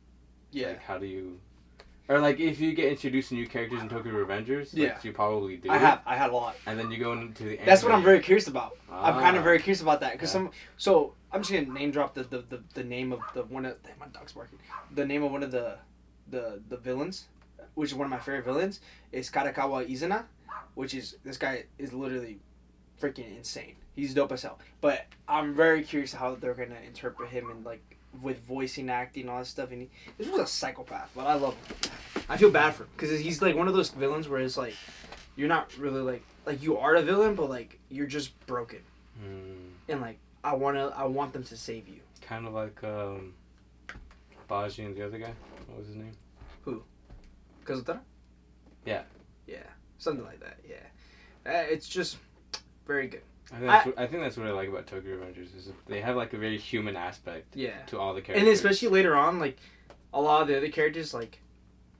A: Yeah.
B: Like, how do you... Or, like, if you get introduced to new characters in Tokyo Revengers, which you probably do.
A: I had a lot.
B: And then you go into the anime.
A: That's what I'm very curious about. I'm kind of very curious about that. Because So, I'm just going to name drop the name of my dog's barking. The name of one of the villains, which is one of my favorite villains, is Karakawa Izuna, which is, this guy is literally freaking insane. He's dope as hell. But I'm very curious how they're going to interpret him and, like, with voicing, acting, all that stuff. And this was a psychopath, but I love him. I feel bad for him because he's like one of those villains where it's like you're not really like you are a villain, but like you're just broken. And like I want them to save you.
B: Kind of like Baji and the other guy. What was his name?
A: Who? Kazutara? Yeah, something like that. Yeah, it's just very good.
B: I think that's what I like about Tokyo Revengers is they have like a very human aspect to all the characters.
A: And especially later on, like a lot of the other characters like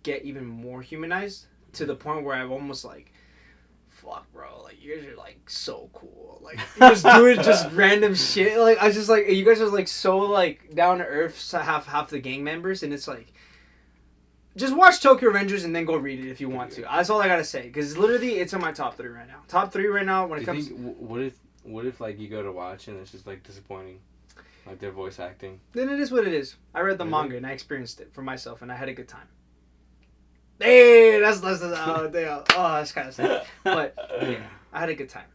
A: get even more humanized to the point where I'm almost like, fuck bro, like you guys are like so cool. Like you just doing just random shit. Like I just like you guys are like so like down to earth, so half the gang members, and it's like just watch Tokyo Revengers and then go read it if you want to. That's all I gotta say. Because literally, it's in my top 3 right now. Top 3 right now when it comes...
B: What if like, you go to watch and it's just, like, disappointing? Like, their voice acting?
A: Then it is what it is. I read the manga and I experienced it for myself and I had a good time. Hey, that's that's kind of sad. But, yeah, I had a good time.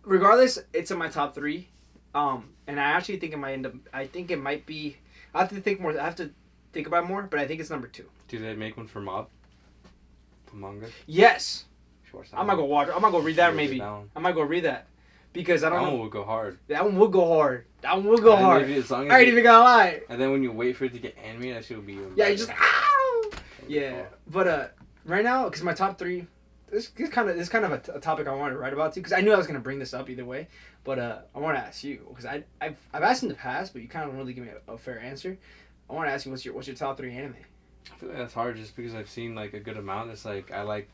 A: Regardless, it's in my top 3. And I actually think it might end up... I think it might be... I have to think more. I have to think about it more, but I think it's number 2.
B: Do they make one for Mob? The manga?
A: Yes. I'm gonna go watch. I'm gonna go read that maybe. I might go read that because I don't know.
B: That one will go hard.
A: That one will go hard. That one will go hard.
B: Maybe, as long as
A: I ain't even gonna lie.
B: And then when you wait for it to get animated, that shit will be.
A: Yeah, you just ow. Yeah, but right now, because my top 3, this is kind of a topic I wanted to write about too, because I knew I was gonna bring this up either way. But I want to ask you, because I've asked in the past, but you kind of don't really give me a fair answer. I want to ask you, what's your top 3 anime?
B: I feel like that's hard just because I've seen like a good amount. It's like I like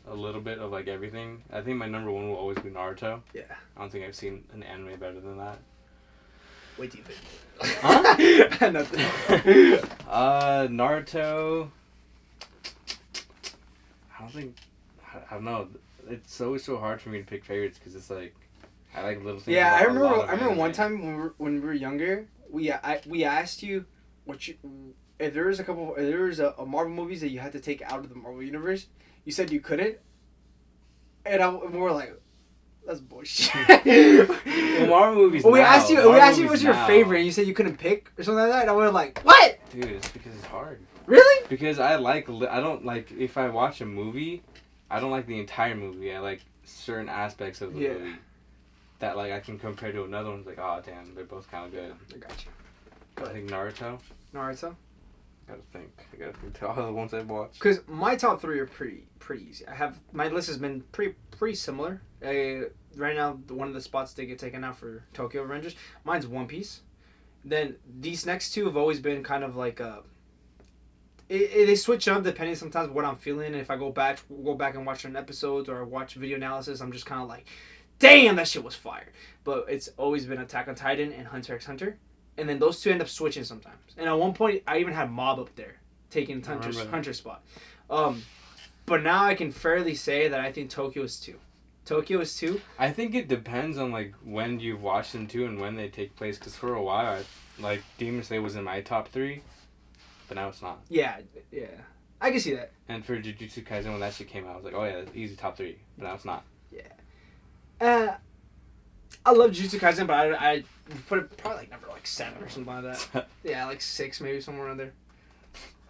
B: a little bit of like everything. I think my number 1 will always be Naruto.
A: Yeah.
B: I don't think I've seen an anime better than that.
A: Wait till you think.
B: Huh?
A: Nothing.
B: Naruto. I don't know. It's always so hard for me to pick favorites because it's like I like little things.
A: Yeah,
B: about
A: I
B: a lot of
A: remember
B: anime.
A: one time when we were younger, we asked you if there was a Marvel movies that you had to take out of the Marvel universe. You said you couldn't, and we were like, that's bullshit.
B: Well, Marvel movies.
A: Well, we
B: now,
A: asked you
B: Marvel
A: what's
B: movies
A: your
B: now.
A: favorite, and you said you couldn't pick or something like that, and we were like, what?
B: Dude, it's because it's hard.
A: Really?
B: Because I don't like if I watch a movie, I don't like the entire movie. I like certain aspects of the movie that like I can compare to another one. Like, oh damn, they're both kind of good.
A: I got you.
B: But I think Naruto.
A: Naruto.
B: I gotta think to all the ones I've watched.
A: Because my top 3 are pretty easy. My list has been pretty similar. Right now, one of the spots they get taken out for Tokyo Revengers. Mine's One Piece. Then these next 2 have always been kind of like they switch up depending sometimes what I'm feeling. If I go back and watch certain episodes or watch video analysis, I'm just kind of like, damn, that shit was fire. But it's always been Attack on Titan and Hunter x Hunter. And then those 2 end up switching sometimes. And at one point, I even had Mob up there, taking Hunter's spot. But now I can fairly say that I think Tokyo is 2. Tokyo is 2.
B: I think it depends on like when you've watched them too and when they take place. Because for a while, like Demon Slayer was in my top 3, but now it's not.
A: Yeah, I can see that.
B: And for Jujutsu Kaisen, when that shit came out, I was like, oh yeah, easy top 3, but now it's not.
A: Yeah. I love Jujutsu Kaisen, but I put it probably like number 7 or something like that. Yeah, like 6 maybe, somewhere around there.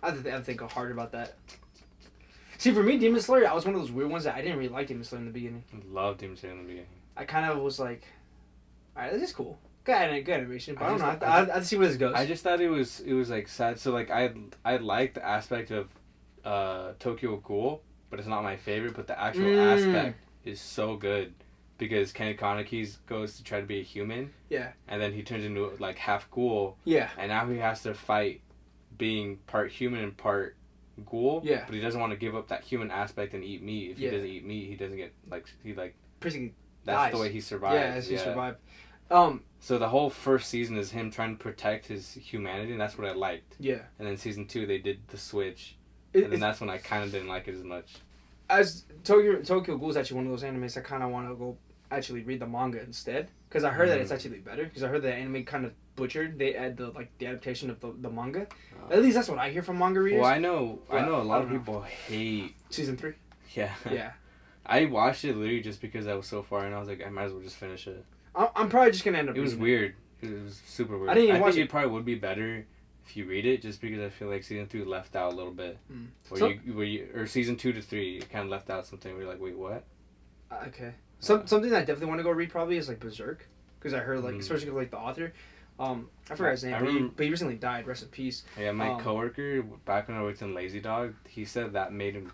A: I have to think hard about that. See, for me, Demon Slayer, I was one of those weird ones that I didn't really like Demon Slayer in the beginning.
B: I love Demon Slayer in the beginning.
A: I kind of was like, alright, this is cool. Good animation, but I don't know. I have to see where this goes.
B: I just thought it was like sad. So like I like the aspect of Tokyo Ghoul, but it's not my favorite. But the actual aspect is so good. Because Ken Kaneki goes to try to be a human. Yeah. And then he turns into like half ghoul. Yeah. And now he has to fight being part human and part ghoul. Yeah. But he doesn't want to give up that human aspect and eat meat. If he doesn't eat meat, he doesn't get basically that's dies. The way he survives. Yeah, he survived. So the whole first season is him trying to protect his humanity, and that's what I liked. Yeah. And then season 2 they did the switch. And then that's when I kind of didn't like it as much. As
A: Tokyo Ghoul is actually one of those animes I kind of want to go actually read the manga instead, because I heard that it's actually better, because I heard the anime kind of butchered the adaptation of the manga. At least that's what I hear from manga readers.
B: Well, I know a lot of people hate
A: season 3.
B: Yeah. I watched it literally just because I was so far and I was like, I might as well just finish it.
A: I'm probably just gonna end up.
B: It was weird. It was super weird. I think it probably would be better if you read it, just because I feel like season 3 left out a little bit, or season 2 to 3 it kind of left out something where you're like, wait, what?
A: Okay. Something I definitely want to go read probably is like Berserk, because I heard especially like the author, I forgot his name, but he recently died. Rest in peace.
B: Yeah, my coworker back when I worked in Lazy Dog, he said that made him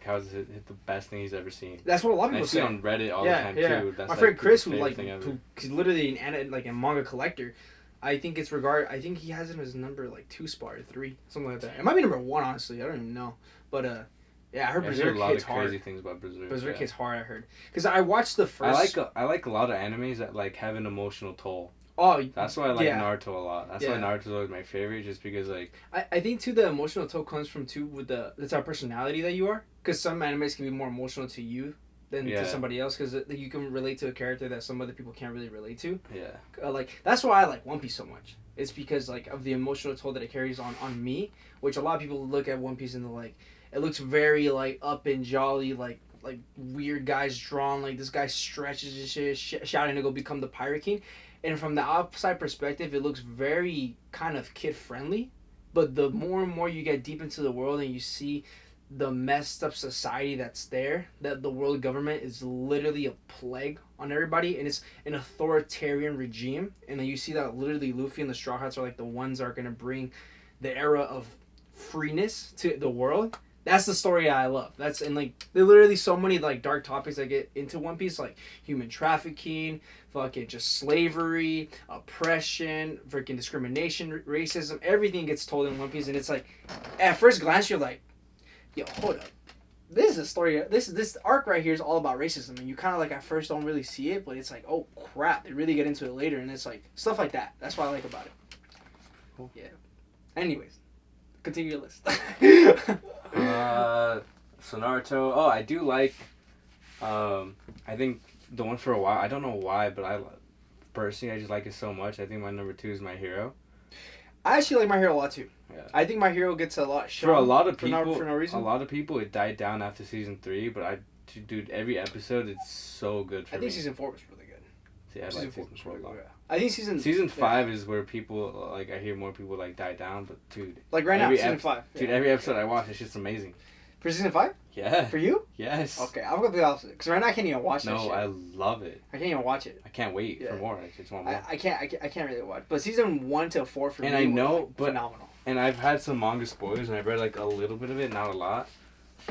B: how's it the best thing he's ever seen.
A: That's what a lot of people say.
B: I see on Reddit all the time too. That's
A: my friend Chris, who's literally a manga collector. I think he has it as number 2 spot or 3, something like that. It might be number 1, honestly. I don't even know, but. Yeah, I heard Berserk hits hard. There's a lot of crazy
B: things about Berserk.
A: Berserk hits hard, I heard. Because I watched the first...
B: I like a lot of animes that have an emotional toll.
A: Oh,
B: that's why I like Naruto a lot. That's why Naruto's always my favorite, just because
A: I think too the emotional toll comes from that's our personality that you are. Because some animes can be more emotional to you than to somebody else, because you can relate to a character that some other people can't really relate to. Yeah. That's why I like One Piece so much. It's because of the emotional toll that it carries on me, which a lot of people look at One Piece and they're like, it looks very up and jolly, like weird guys drawn, this guy stretches his shit, shouting to go become the Pirate King. And from the outside perspective, it looks very kind of kid friendly. But the more and more you get deep into the world and you see the messed up society that's there, that the world government is literally a plague on everybody, and it's an authoritarian regime. And then you see that literally Luffy and the Straw Hats are the ones that are gonna bring the era of freeness to the world. That's the story I love. That's and like there are literally so many like dark topics that get into One Piece, like human trafficking, fucking just slavery, oppression, freaking discrimination, racism. Everything gets told in One Piece, and it's like, at first glance, you're like, yo, hold up. This is a story. This arc right here is all about racism, and you kind of like at first don't really see it, but it's like, oh crap, they really get into it later, and it's like stuff like that. That's what I like about it.
B: Cool.
A: Yeah. Anyways, continue your list.
B: So Naruto. Oh, I do like. I think the one for a while. I don't know why, but personally I just like it so much. I think my number 2 is My Hero.
A: I actually like My Hero a lot too.
B: Yeah.
A: I think My Hero gets a lot shown
B: For a lot of people,
A: for no reason.
B: A lot of people, it died down after season 3. But dude, every episode it's so good for me.
A: I think season 4 was really good.
B: See, I like season 4 a lot.
A: Yeah. I think season
B: 5 is where people like. I hear more people like die down, but dude,
A: like right now season 5.
B: Dude, every episode I watch, it's just amazing.
A: For season 5?
B: Yeah.
A: For you?
B: Yes.
A: Okay, I'm gonna be the opposite. Because right now I can't even watch that shit.
B: No, I love it.
A: I can't even watch it.
B: I can't wait for more. I just want more.
A: I can't really watch. But season 1 to 4 for
B: and
A: me
B: I know,
A: was, like,
B: but
A: phenomenal.
B: And I've had some manga spoilers, and I've read like a little bit of it, not a lot.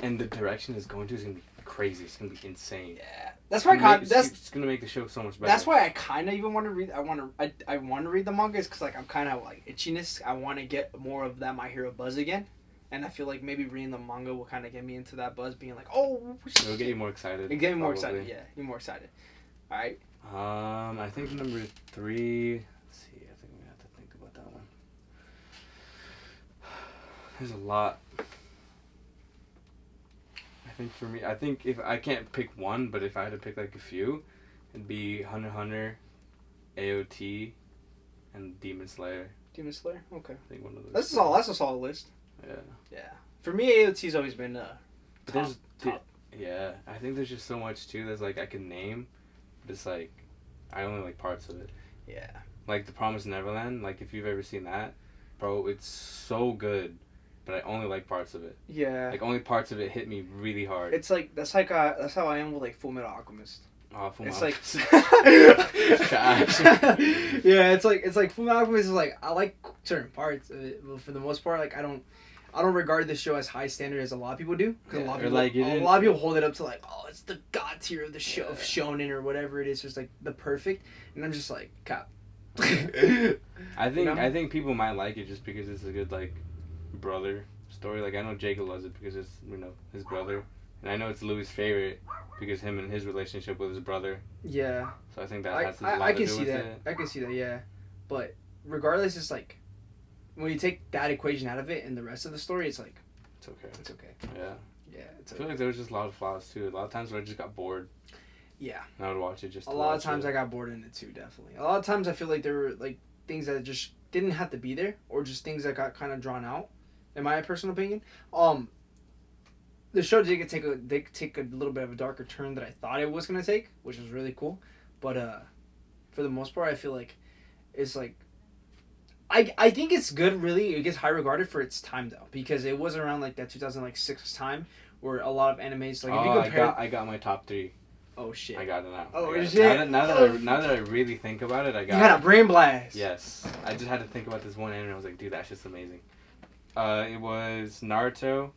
B: And the direction it's going to is gonna be crazy. It's gonna be insane.
A: Yeah, that's why
B: it's gonna make the show so much better.
A: That's why I kind of even want to read. I want to read the manga, is because like I'm kind of like itchiness. I want to get more of that My Hero buzz again, and I feel like maybe reading the manga will kind of get me into that buzz, being like, oh,
B: it'll get you more excited.
A: It'll get me more excited. Yeah, you're more excited. All right.
B: I think number 3. Let's see. I think we have to think about that one. There's a lot. I think for me, if I can't pick one, but if I had to pick like a few, it'd be Hunter x Hunter, AOT, and Demon Slayer.
A: Demon Slayer? Okay.
B: I think one of those.
A: That's a solid list.
B: Yeah.
A: Yeah. For me, AOT's always been top.
B: Yeah, I think there's just so much too that's like I can name, but it's like I only like parts of it.
A: Yeah. Like
B: The Promised Neverland, like if you've ever seen that, bro, it's so good, but I only like parts of it.
A: Yeah.
B: Like only parts of it hit me really hard.
A: It's like that's how I am with like Full Metal Alchemist.
B: Oh, Full
A: It's
B: Metal.
A: like
B: Trash.
A: Yeah, it's like Full Metal Alchemist is like I like certain parts of it, but for the most part, like I don't regard this show as high standard as a lot of people do. Because a lot of people hold it up to like, oh, it's the god tier of the show of shonen or whatever it is, just like the perfect, and I'm just like, cap.
B: I think people might like it just because it's a good like brother story. Like I know Jacob loves it because it's his brother, and I know it's Louis' favorite because him and his relationship with his brother.
A: Yeah.
B: So I think that has a lot
A: I
B: to
A: can
B: do
A: see
B: with
A: that.
B: it.
A: I can see that. Yeah, but regardless, it's like when you take that equation out of it and the rest of the story, it's like
B: it's okay.
A: It's okay.
B: Yeah.
A: Yeah. It's
B: I feel like there was just a lot of flaws too. A lot of times where I just got bored.
A: Yeah.
B: And I would watch it just.
A: A lot of times I got bored in it too. Definitely. A lot of times I feel like there were like things that just didn't have to be there, or just things that got kind of drawn out. In my personal opinion, the show did take a little bit of a darker turn that I thought it was gonna take, which was really cool. But for the most part, I feel like it's like I think it's good. Really, it gets high regarded for its time though, because it was around like that 2006 time where a lot of animes like if you compare.
B: I got my top 3.
A: Oh shit!
B: I got it now.
A: Oh shit!
B: Now that I really think about it, I got.
A: You had a brain blast.
B: Yes, I just had to think about this one anime. I was like, dude, that's just amazing. It was Naruto.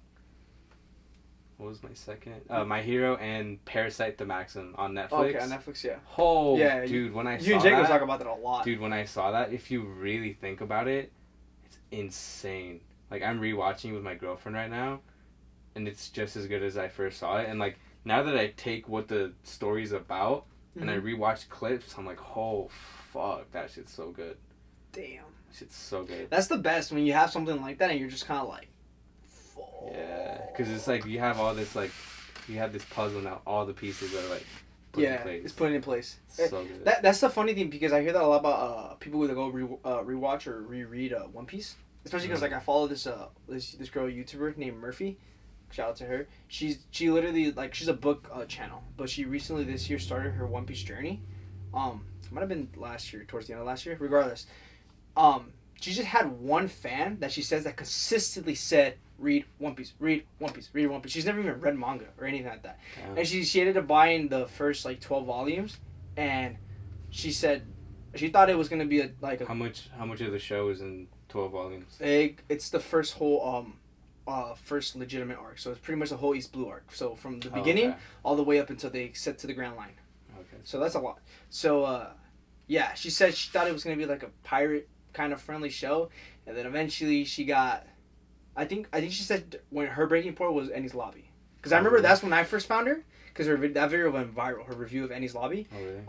B: What was my second? My Hero and Parasite the Maxim on Netflix.
A: Okay, on Netflix, yeah.
B: Oh,
A: yeah,
B: dude, when I saw that...
A: You and Jacob talk about that a lot.
B: Dude, when I saw that, if you really think about it, it's insane. Like, I'm rewatching it with my girlfriend right now, and it's just as good as I first saw it. And, like, now that I take what the story's about, and I rewatch clips, I'm like, oh, fuck, that shit's so good.
A: Damn.
B: That shit's so good.
A: That's the best, when you have something like that, and you're just kind of like,
B: yeah, because it's like you have all this like, you have this puzzle now. All the pieces are like put in place. It's
A: put in place.
B: It's so good.
A: That's the funny thing, because I hear that a lot about people who go rewatch or reread One Piece, especially because like I follow this girl YouTuber named Murphy. Shout out to her. She literally like she's a book channel, but she recently this year started her One Piece journey. Might have been last year, towards the end of last year. Regardless, she just had one fan that she says that consistently said, read One Piece, read One Piece, read One Piece. She's never even read manga or anything like that. Damn. And she ended up buying the first like 12 volumes, and she said she thought it was gonna be how
B: much of the show is in 12 volumes?
A: It's the first whole first legitimate arc. So it's pretty much the whole East Blue arc. So from the beginning all the way up until they set to the Grand Line.
B: Okay.
A: So that's a lot. So yeah, she said she thought it was gonna be like a pirate kind of friendly show, and then eventually she got. I think she said when her breaking point was Eni's Lobby, because I remember that's when I first found her, because that video went viral. Her review of Eni's Lobby.
B: Oh really?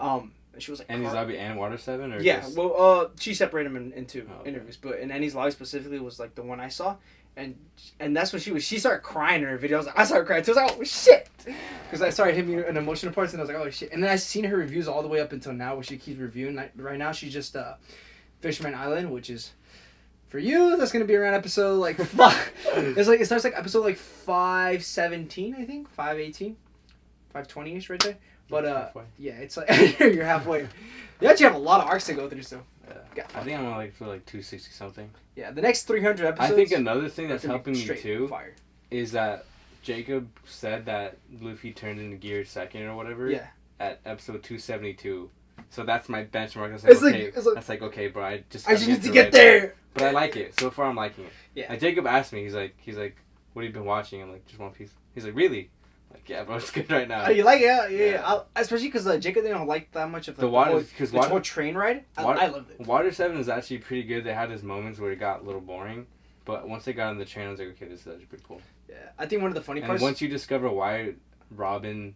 A: She was like
B: Eni's Lobby and Water 7, or
A: yeah.
B: just...
A: Well, she separated them into interviews, but in Eni's Lobby specifically was like the one I saw, and that's when she started crying in her video. I started crying too. I was like, oh shit, because I started hitting me an emotional part, and I was like, oh shit. And then I seen her reviews all the way up until now, where she keeps reviewing. Right now, she's just Fisherman Island, which is. For you, that's gonna be around episode like it starts like episode like 517, I think 518, 520ish right there. But yeah, it's like you're halfway. You actually have a lot of arcs to go through still.
B: Yeah. I think I'm on like for like 260 something.
A: Yeah, the next 300 episodes.
B: I think another thing that's helping me too
A: fire.
B: Is that Jacob said that Luffy turned into Gear 2nd or whatever.
A: Yeah.
B: At episode 272. So that's my benchmark. That's like okay, bro. I just
A: need to get there.
B: But I like it. So far, I'm liking it.
A: Yeah.
B: Like Jacob asked me, he's like, what have you been watching? I'm like, just One Piece. He's like, really? I'm like, yeah, bro, it's good right now.
A: Oh, you like it? Yeah. Especially because Jacob didn't like that much of the whole train ride. I loved it.
B: Water 7 is actually pretty good. They had his moments where it got a little boring, but once they got on the train, I was like, okay, this is actually pretty cool.
A: Yeah, I think one of the funny parts.
B: And once you discover why Robin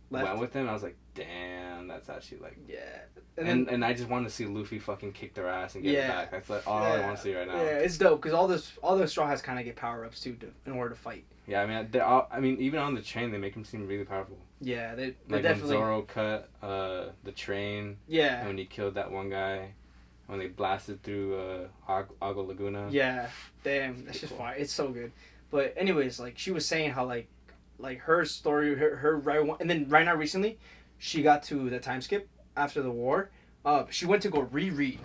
B: went with him, I was like, damn, that's actually like...
A: Yeah.
B: And I just want to see Luffy fucking kick their ass and get it back. That's like all I want to see right now.
A: Yeah, it's dope because all those Straw Hats kind of get power ups too in order to fight.
B: Yeah, I mean, even on the train, they make them seem really powerful.
A: Yeah, they
B: like
A: definitely.
B: When Zoro cut the train.
A: Yeah.
B: And when he killed that one guy, when they blasted through Agua Laguna.
A: Yeah, damn, that's just fire. It's so good. But anyways, like she was saying how like her story, her right one, and then right now recently, she got to the time skip. After the war, she went to go reread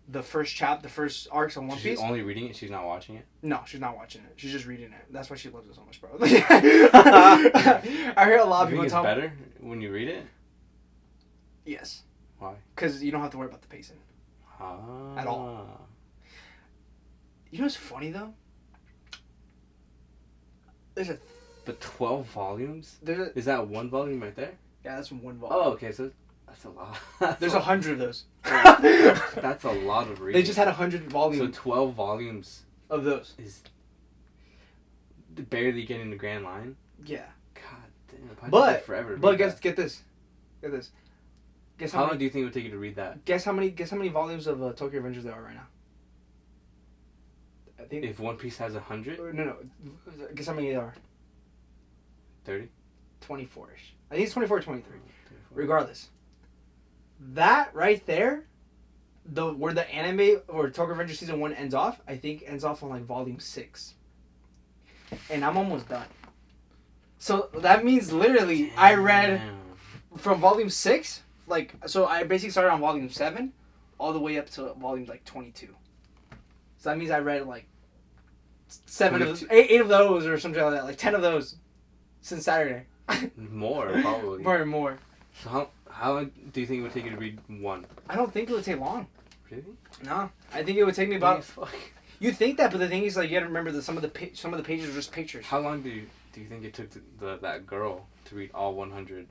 A: the first arcs on One Piece.
B: She's only reading it. She's not watching it.
A: No, she's not watching it. She's just reading it. That's why she loves it so much, bro. I hear a lot of people
B: talk. It's better when you read it.
A: Yes.
B: Why?
A: Because you don't have to worry about the pacing. At all. You know what's funny though?
B: But 12 volumes? Is that one volume right there?
A: Yeah, that's one volume.
B: Oh, okay, so that's a lot.
A: There's 100 of those.
B: That's a lot of reading.
A: They just had 100 volumes.
B: So 12 volumes
A: of those
B: is barely getting the Grand Line.
A: Yeah.
B: God damn. But forever.
A: But get this. Guess
B: how long do you think it would take you to read that?
A: Guess how many volumes of Tokyo Revengers there are right now? I think
B: if One Piece has 100.
A: No. Guess how many there are?
B: 30.
A: 24ish. I think it's 24 or 23. Regardless. That right there, where the anime or Tokyo Revengers season 1 ends off, I think ends off on like volume 6. And I'm almost done. So that means literally I read from volume 6, so I basically started on volume 7 all the way up to volume like 22. So that means I read like 8 of those or something like that, like 10 of those since Saturday.
B: More, probably.
A: More.
B: So how do you think it would take you to read one?
A: I don't think it would take long.
B: Really?
A: No. I think it would take me about... You think that, but the thing is, like, you gotta remember that some of the pages are just pictures.
B: How long do you think it took that girl to read all 100,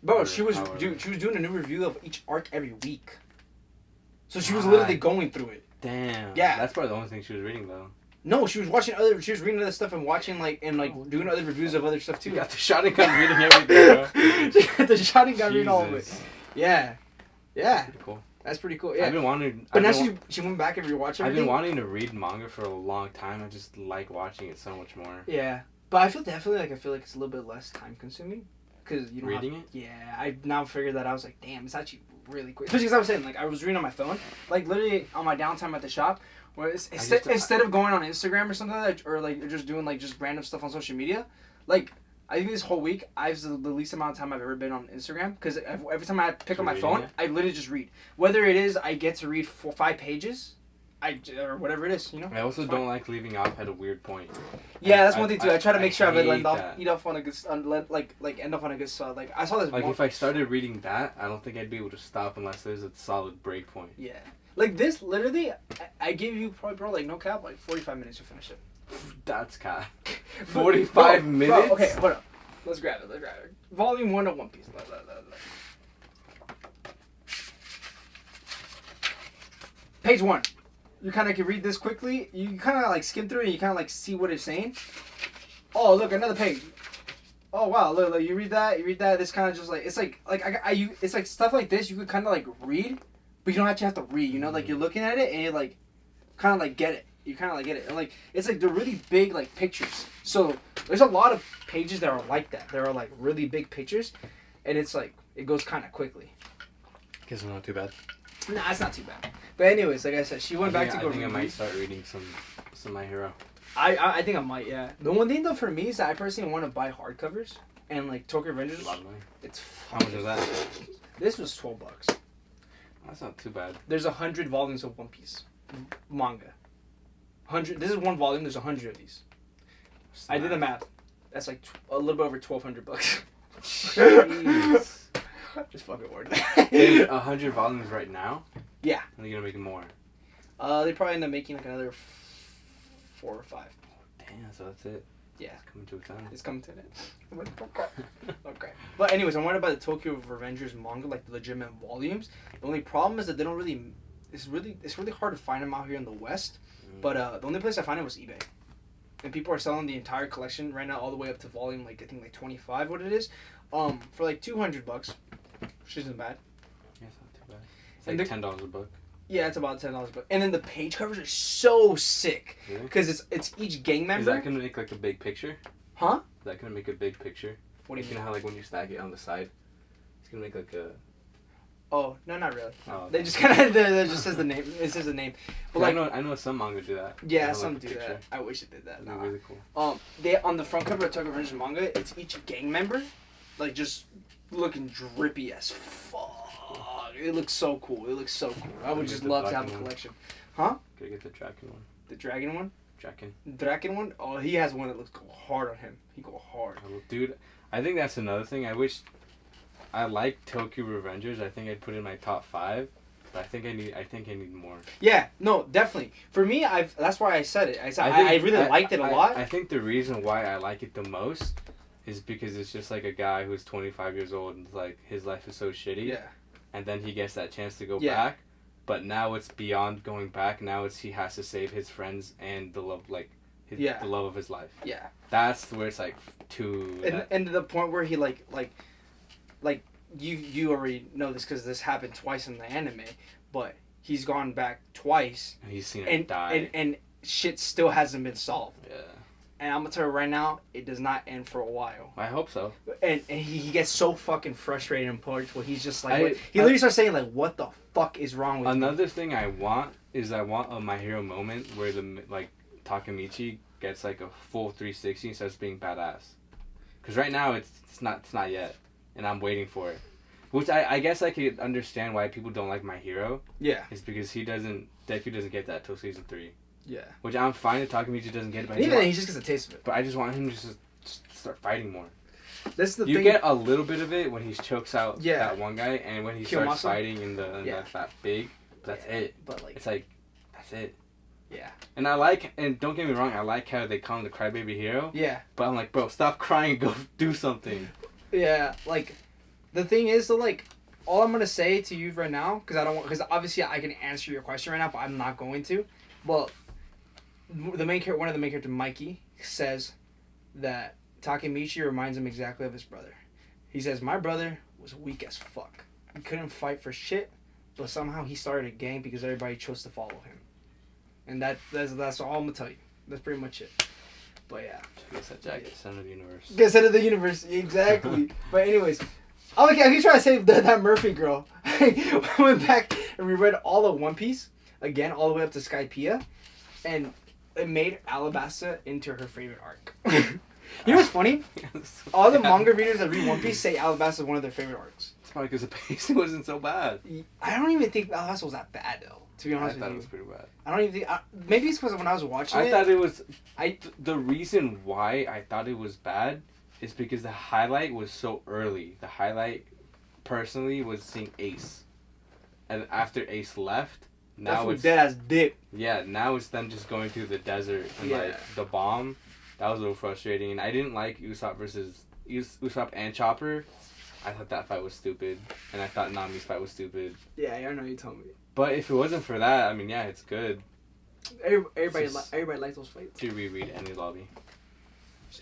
A: Bro, she was doing a new review of each arc every week. So she was literally going through it.
B: Damn.
A: Yeah.
B: That's probably the only thing she was reading, though.
A: No, she was reading other stuff and watching, doing other reviews of other stuff, too.
B: You got the Sharingan reading everything, bro.
A: She got the Sharingan reading all of it. Yeah. Yeah.
B: Pretty cool.
A: That's pretty cool, yeah.
B: I've been wanting...
A: But now she went back and rewatched everything.
B: I've been wanting to read manga for a long time. I just like watching it so much more.
A: Yeah. But I feel like it's a little bit less time consuming. Because you don't
B: reading it?
A: Yeah. I now figured that I was like, damn, it's actually really quick. Especially because I was saying, like, I was reading on my phone. Like, literally on my downtime at the shop. Where instead of going on Instagram or something like that, or like just doing like just random stuff on social media, like I think this whole week I've the least amount of time I've ever been on Instagram because every time I pick up my phone, I literally just read. Whether it is I get to read 5 pages, or whatever it is, you know.
B: I also don't like leaving off at a weird point.
A: Yeah, that's one thing too. I try to make sure I end up on a good spot. Like I saw this.
B: Like if I started reading that, I don't think I'd be able to stop unless there's a solid break point.
A: Yeah. Like this, literally, I give you probably, bro, like no cap, like 45 minutes to finish it.
B: That's kind. 45 minutes.
A: Bro, okay, hold up. Let's grab it. Volume 1 of One Piece. Page 1. You kind of can read this quickly. You kind of like skim through it and you kind of like see what it's saying. Oh, look, another page. Oh, wow, look, you read that, this kind of just like, it's like it's like stuff like this you could kind of like read, but you don't actually have to read, you know, like you're looking at it and you like, kind of like get it. You kind of like get it. And like, it's like they're really big like pictures. So there's a lot of pages that are like that. There are like really big pictures and it's like, it goes kind of quickly.
B: Guess I'm not too bad.
A: Nah, it's not too bad. But anyways, like I said, she went back to go
B: I think
A: read.
B: I might start reading some My Hero.
A: I think I might, yeah. The one thing though for me is that I personally want to buy hardcovers and like Tokyo Revengers.
B: A lot of money.
A: It's
B: How much is that?
A: This was $12.
B: That's not too bad.
A: There's 100 volumes of One Piece manga. 100. This is one volume. There's 100 of these. I did the math. That's like a little bit over $1,200.
B: Jeez.
A: Just fucking word.
B: There's 100 volumes right now.
A: Yeah.
B: And they're gonna make more.
A: They probably end up making like another 4 or 5.
B: Damn. So that's it.
A: Yeah.
B: It's coming to a ton.
A: It's coming to an end. Okay. But anyways, I wanted to buy the Tokyo Revengers manga, like the legitimate volumes. The only problem is that they don't really. It's really hard to find them out here in the West. But the only place I found it was eBay. And people are selling the entire collection right now, all the way up to volume like I think like 25. What it is, for like $200, which isn't bad.
B: Yeah, it's not too bad. It's like $10 a book.
A: Yeah, it's about $10 a book. And then the page covers are so sick
B: Really?
A: because it's each gang member.
B: Is that gonna make like a big picture?
A: Huh?
B: Is that gonna make a big picture?
A: What do you
B: You
A: mean?
B: know how like when you stack it on the side, it's gonna make like a.
A: Oh no, not really.
B: Oh, okay.
A: They just kind of that just says the name. It says the name. But like
B: I know some manga do that.
A: yeah,
B: They have,
A: some
B: like, a
A: do
B: picture.
A: that. I wish it did that.
B: That'd be really cool.
A: They on the front cover of Tokyo Revengers manga, it's each gang member, like just looking drippy as fuck. It looks so cool. I would just love to have a collection. Huh?
B: Gotta get the Draken one.
A: The dragon one?
B: Draken.
A: One? Oh, he has one that looks go hard on him. He go hard.
B: Dude, I think that's another thing. I wish. I like Tokyo Revengers. I think I'd put it in my top 5. But I think I need more.
A: Yeah, no, definitely. For me, that's why I said it. I really liked it a lot.
B: I think the reason why I like it the most is because it's just like a guy who's 25 years old and like his life is so shitty.
A: Yeah.
B: And then he gets that chance to go
A: Yeah.
B: back, but now it's beyond going back. Now he has to save his friends and the love the love of his life.
A: Yeah.
B: That's where it's like
A: and to the point where he like you already know this because this happened twice in the anime, but he's gone back twice
B: and he's seen her die
A: and shit still hasn't been solved.
B: Yeah.
A: And I'm gonna tell you right now, it does not end for a while.
B: I hope so.
A: And he gets so fucking frustrated in parts where he's just like, he literally starts saying like, "What the fuck is wrong with me?"
B: Another thing I want a My Hero moment where Takemichi gets like a full 360 and starts being badass. Because right now it's not yet, and I'm waiting for it. Which I guess I could understand why people don't like My Hero.
A: Yeah.
B: Is because Deku doesn't get that till season 3.
A: Yeah.
B: Which I'm fine if Takemichi doesn't get it. But
A: even then, he just gets a taste of it.
B: But I just want him to just start fighting more.
A: This is the
B: you
A: thing.
B: get a little bit of it when he chokes out
A: Yeah.
B: that one guy, and when he starts fighting in that big. That's it.
A: But like,
B: it's like, that's it.
A: Yeah.
B: And don't get me wrong, I like how they call him the crybaby hero.
A: Yeah.
B: But I'm like, bro, stop crying and go do something.
A: Yeah, like, the thing is, though, like, all I'm gonna say to you right now, because obviously I can answer your question right now, but I'm not going to. Well, one of the main character, Mikey, says that Takemichi reminds him exactly of his brother. He says, "My brother was weak as fuck. He couldn't fight for shit, but somehow he started a gang because everybody chose to follow him." And that's all I'm gonna tell you. That's pretty much it. But yeah.
B: Guess that Jack is center of the universe.
A: Get center of the universe, exactly. But anyways, I keep trying to save that Murphy girl. I went back and reread all of One Piece again, all the way up to Skypiea, and it made Alabasta into her favorite arc. You know what's funny? All the manga readers that read One Piece say Alabasta is one of their favorite arcs.
B: It's probably because the pacing wasn't so bad.
A: I don't even think Alabasta was that bad though. To be honest with you,
B: I thought it was pretty bad.
A: I don't even think. Maybe it's because when I was watching
B: I thought it was. The reason why I thought it was bad is because the highlight was so early. The highlight, personally, was seeing Ace, and after Ace left, Now it's
A: dead as dip.
B: Yeah, now it's them just going through the desert and like the bomb. That was a little frustrating, and I didn't like Usopp and Chopper. I thought that fight was stupid, and I thought Nami's fight was stupid.
A: Yeah, I know you told me.
B: But if it wasn't for that, I mean, yeah, it's good.
A: Everybody likes those fights.
B: To reread any lobby.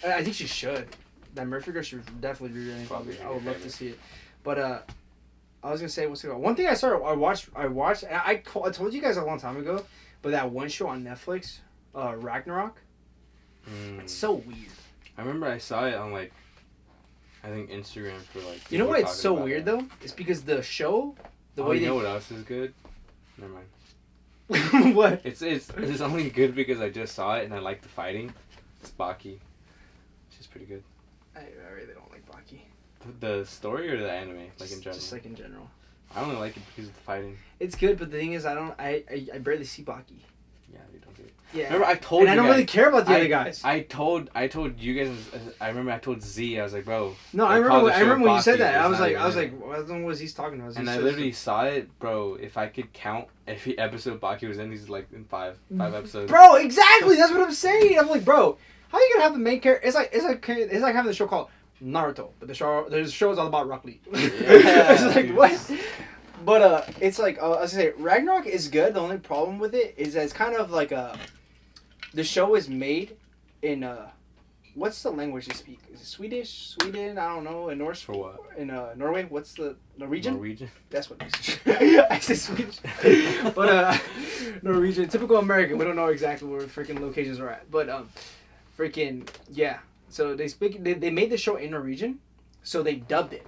A: I think she should. That Murphy girl should definitely reread any lobby. I would love to see it. But I was gonna say one thing I watched. And I told you guys a long time ago, but that one show on Netflix, Ragnarok. It's so weird.
B: I remember I saw it on like, I think Instagram for like.
A: You know why it's so weird though? It's because the show,
B: you know what else is good? Never mind.
A: What?
B: It's only good because I just saw it and I like the fighting. It's Baki. She's pretty good.
A: I really don't like Baki.
B: The story or the anime, like in general?
A: Just like in general.
B: I only like it because of the fighting.
A: It's good, but the thing is, I barely see Baki.
B: Yeah, you don't do it.
A: Yeah.
B: Remember, I told you.
A: And I don't really care about the other guys.
B: I told you guys. I remember I told Z. I was like, bro.
A: No, I remember when you said that. I was like, I don't know what he's talking about.
B: And I literally saw it, bro. If I could count every episode Baki was in, he's like in five episodes.
A: Bro, exactly. That's what I'm saying. I'm like, bro, how are you gonna have the main character? It's like having the show called Naruto, but the show is all about Rock Lee.
B: Yeah,
A: it's like what? But it's like I was gonna say Ragnarok is good. The only problem with it is that it's kind of like the show is made in what's the language they speak? Is it Swedish? Sweden? I don't know. In Norse?
B: For what?
A: In Norway? What's the Norwegian?
B: Norwegian.
A: That's what it is. I said Swedish, but Norwegian. Typical American. We don't know exactly where freaking locations are at, but freaking yeah. So they made the show in Norwegian, so they dubbed it.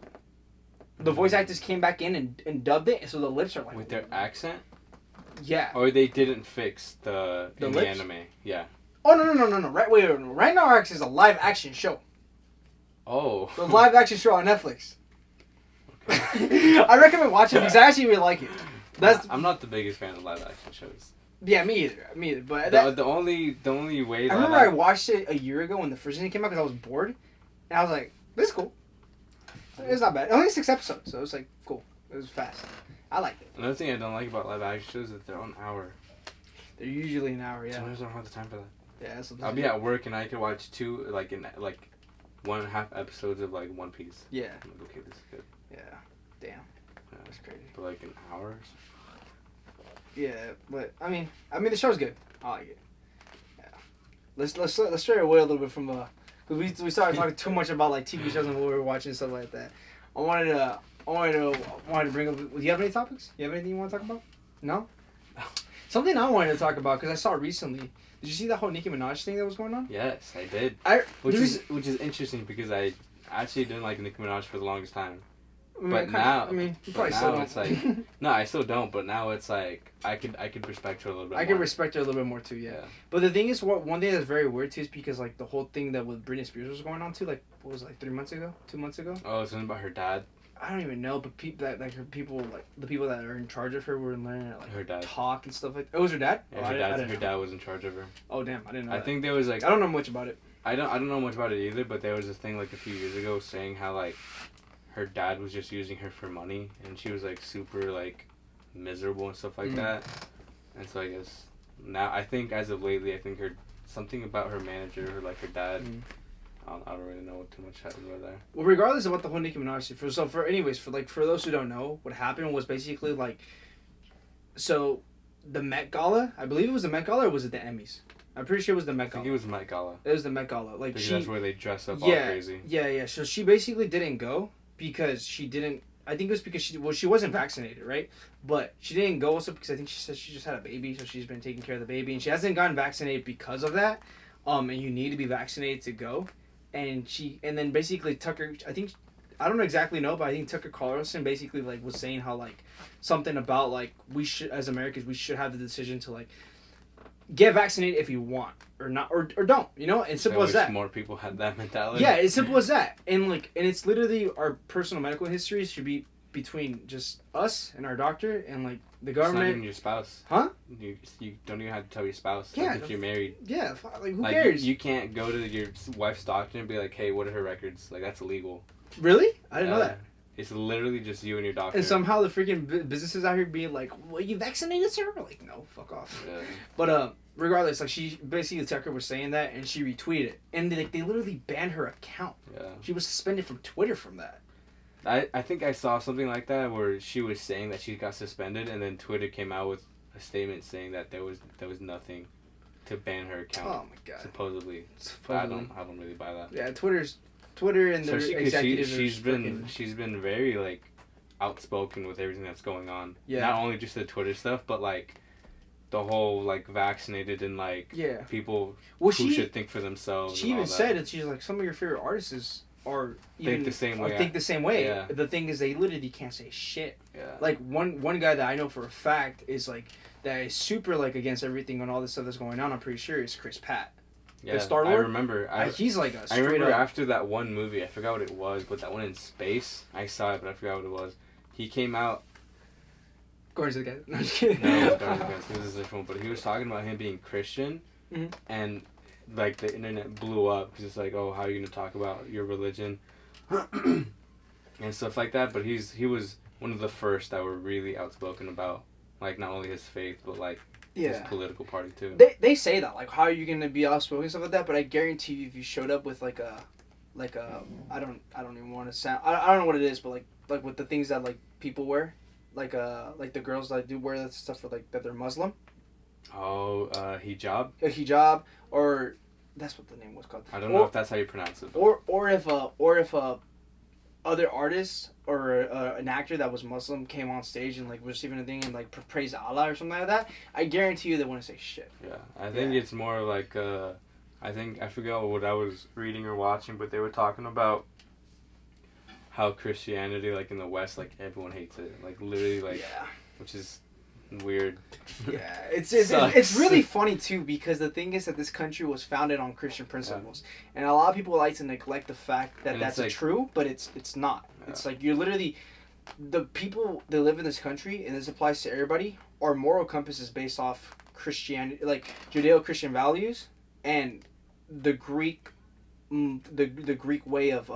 A: The voice actors came back in and dubbed it, so the lips are like
B: with their accent.
A: Yeah.
B: Or they didn't fix the
A: lips?
B: anime. Yeah.
A: Oh no! Wait. Ragnarok is a live action show.
B: Oh.
A: The live action show on Netflix. Okay. I recommend watching it because I actually really like it.
B: I'm not the biggest fan of live action shows.
A: Yeah, me either. But
B: the only way
A: I remember I watched it a year ago when the first season came out because I was bored, and I was like, "This is cool." It's not bad. Only 6 episodes, so it was like cool. It was fast. I liked it.
B: Another thing I don't like about live action shows is that they're an hour.
A: They're usually an hour. Yeah.
B: Sometimes I don't have the time for that.
A: Yeah.
B: I'll be at work and I could watch 1.5 episodes of like One Piece.
A: Yeah.
B: I'm like, okay, this is good.
A: Yeah. Damn.
B: Yeah.
A: That's crazy.
B: But like an hour.
A: Yeah, but I mean the show's good. I like it. Yeah. Let's stray away a little bit from because we started talking too much about like TV shows and what we were watching and stuff like that. I wanted to bring up. Do you have any topics? You have anything you want to talk about? No. Something I wanted to talk about because I saw recently. Did you see that whole Nicki Minaj thing that was going on?
B: Yes, I did. Which is interesting because I actually didn't like Nicki Minaj for the longest time. But now,
A: you probably still don't.
B: It's like, no, I still don't. But now it's like I could respect her a little bit.
A: I can respect her a little bit more too. Yeah. But the thing is, one thing that's very weird too is because like the whole thing that with Britney Spears was going on too. Like what was it, like 3 months ago, 2 months ago?
B: Oh, it's something about her dad.
A: I don't even know, but the people that are in charge of her were learning to like
B: her dad
A: talk and stuff like. That. Oh, it was her dad?
B: Yeah, her dad was in charge of her.
A: Oh damn, I didn't know.
B: I think there was like
A: I don't know much about it.
B: I don't know much about it either, but there was a thing like a few years ago saying how like her dad was just using her for money and she was like super like miserable and stuff like that. And so I guess now I think as of lately I think something about her manager or like her dad. I don't really know too much happened over there. Well,
A: regardless of what the whole Nicki Minaj thing, for those who don't know, what happened was basically like, so the Met Gala, I believe it was the Met Gala or was it the Emmys? I'm pretty sure it was the Met Gala.
B: I think it was the Met Gala.
A: It was the Met Gala. Like
B: because that's where they dress up all crazy.
A: Yeah. So she basically didn't go because she didn't. I think it was because she wasn't vaccinated, right? But she didn't go also because I think she said she just had a baby, so she's been taking care of the baby, and she hasn't gotten vaccinated because of that. And you need to be vaccinated to go. And then basically Tucker, I don't exactly know, but I think Tucker Carlson basically like was saying how like something about like we should as Americans we should have the decision to like get vaccinated if you want or not or don't, you know, and simple as that.
B: More people had that mentality.
A: Yeah, it's simple as that, and it's literally our personal medical histories should be between just us and our doctor and like the government.
B: It's not even your spouse.
A: Huh?
B: You don't even have to tell your spouse.
A: Yeah.
B: Like if you're married.
A: Yeah. Like who cares?
B: You can't go to your wife's doctor and be like, hey, what are her records? Like that's illegal.
A: Really? I didn't know that.
B: It's literally just you and your doctor.
A: And somehow the freaking businesses out here being like, "Well, you vaccinated, sir?" Like, no, fuck off.
B: Yeah.
A: But regardless, like she basically Tucker was saying that, and she retweeted it, and they literally banned her account.
B: Yeah.
A: She was suspended from Twitter from that.
B: I think I saw something like that where she was saying that she got suspended, and then Twitter came out with a statement saying that there was nothing to ban her account.
A: Oh my god.
B: Supposedly. But I don't really buy that.
A: Yeah, Twitter and their executives.
B: She's been very like outspoken with everything that's going on.
A: Yeah.
B: Not only just the Twitter stuff, but like the whole like vaccinated and like people who should think for themselves.
A: She even said that she's like, some of your favorite artists think the same way.
B: Yeah.
A: The thing is, they literally can't say shit.
B: Yeah.
A: Like one guy that I know for a fact is like that is super like against everything and all this stuff that's going on. I'm pretty sure is Chris Pratt.
B: Yeah,
A: the Star-Lord?
B: I remember.
A: He's like a straight
B: I remember
A: up.
B: after that one movie, I forgot what it was, but that one in space, I saw it, but I forgot what it was. He came out.
A: Guardians of the Galaxy. No, I'm just kidding.
B: No, it was Guardians of the Galaxy. It was a different one, but he was talking about him being Christian, and like the internet blew up because it's like, oh, how are you gonna talk about your religion, and stuff like that. But he was one of the first that were really outspoken about like not only his faith but like. His political party too.
A: They say that like, how are you gonna be outspoken and stuff like that? But I guarantee you, if you showed up with like a I don't even want to sound I don't know what it is, but like with the things that like people wear, like the girls that do wear that stuff for like that they're Muslim.
B: Oh, hijab.
A: A hijab, or that's what the name was called.
B: I don't know if that's how you pronounce it.
A: Or if other artists or an actor that was Muslim came on stage and like was receiving a thing and like praised Allah or something like that, I guarantee you they wouldn't say shit.
B: Yeah, I think it's more like I forgot what I was reading or watching, but they were talking about how Christianity, like in the West, like everyone hates it, like literally, like which is weird.
A: Yeah, it's really funny too, because the thing is that this country was founded on Christian principles, and a lot of people like to neglect the fact that that's like, true, but it's not. Yeah. It's like you're literally the people that live in this country, and this applies to everybody. Our moral compass is based off Christianity, like Judeo-Christian values, and the Greek way of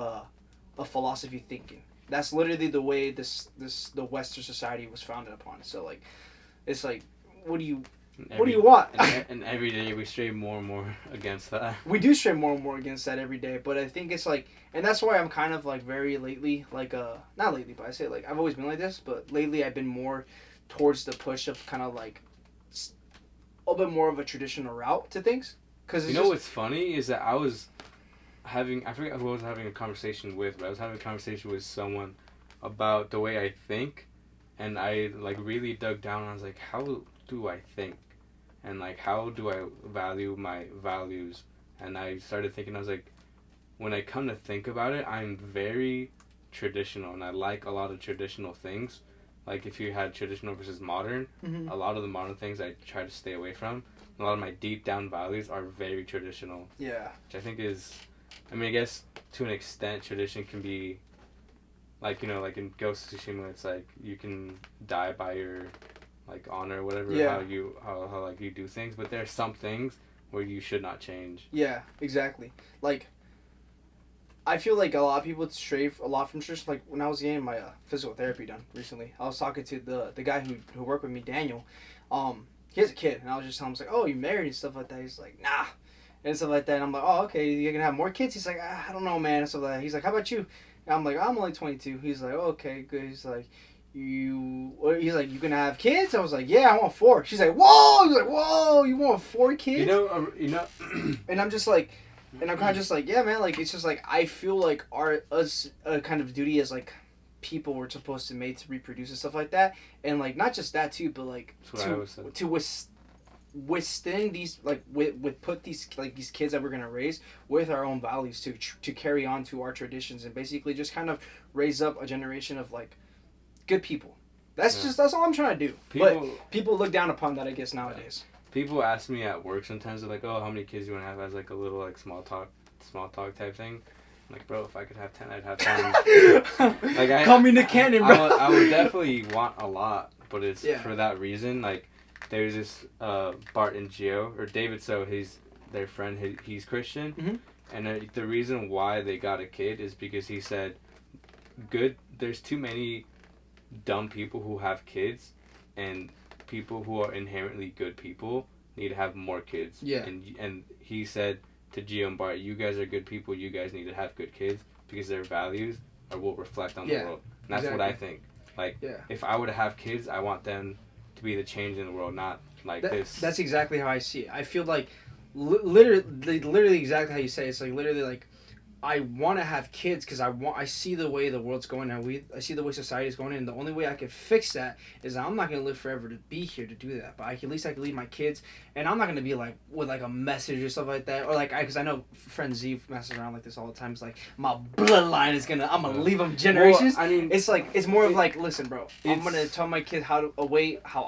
A: philosophy thinking. That's literally the way the Western society was founded upon. So like. It's like, what do you want?
B: And every day we stray more and more against that.
A: We do stray more and more against that every day, but I think it's like, and that's why I'm kind of like very lately, like not lately, but I say like I've always been like this, but lately I've been more towards the push of kind of like a little bit more of a traditional route to things. Cause
B: you know what's funny is that I forget who I was having a conversation with, but I was having a conversation with someone about the way I think. And I like really dug down and I was like, how do I think? And like, how do I value my values? And I started thinking, I was like, when I come to think about it, I'm very traditional and I like a lot of traditional things. Like if you had traditional versus modern, a lot of the modern things I try to stay away from. A lot of my deep down values are very traditional. Yeah. Which I think is, I mean, I guess to an extent tradition can be like, you know, like in Ghost of Tsushima, it's like you can die by your like honor or whatever, how like you do things, but there are some things where you should not change. Yeah, exactly. Like I feel like a lot of people stray a lot from tradition. Like when I was getting my physical therapy done recently, I was talking to the guy who worked with me, Daniel. He has a kid, and I was just telling him, like, oh, you married and stuff like that. He's like, nah, and stuff like that. And I'm like, oh, okay, you're gonna have more kids? He's like, I don't know, man, and stuff like that. He's like, how about you? And I'm like, I'm only 22. He's like, oh, okay, good. He's like, you gonna have kids? I was like, yeah, I want 4. She's like, whoa! He's like, whoa, you want 4 kids? You know. And I'm just like, and I'm kind of just like, yeah, man. Like it's just like I feel like us kind of duty as like people we're supposed to made to reproduce and stuff like that, and like not just that too, but like to withstand these like with put these like these kids that we're gonna raise with our own values to carry on to our traditions and basically just kind of raise up a generation of like good people. That's all I'm trying to do. But people look down upon that, I guess, nowadays. People ask me at work sometimes, they're like, oh, how many kids do you want to have, as like a little like small talk type thing. I'm like, bro, if I could have 10, I'd have 10. Like call me Nick Cannon, bro. I would definitely want a lot, but it's for that reason. Like there's this Bart and Gio, or David, so he's their friend, he's Christian, and the reason why they got a kid is because he said there's too many dumb people who have kids, and people who are inherently good people need to have more kids.
A: Yeah.
B: And he said to Gio and Bart, you guys are good people, you guys need to have good kids because their values will reflect on the world. And that's what I think. Like, if I were to have kids, I want them to be the change in the world, not like this.
A: That's exactly how I see it. I feel like literally exactly how you say it. It's like literally like I want to have kids because I see the way the world's going and I see the way society's going, and the only way I can fix that is I'm not gonna live forever to be here to do that. But at least I can leave my kids, and I'm not gonna be like with like a message or stuff like that, or like because I know friend Z messes around like this all the time. It's like my bloodline is I'm gonna leave them generations.
B: Well, I mean,
A: it's like it's more of like, listen, bro, I'm gonna tell my kids how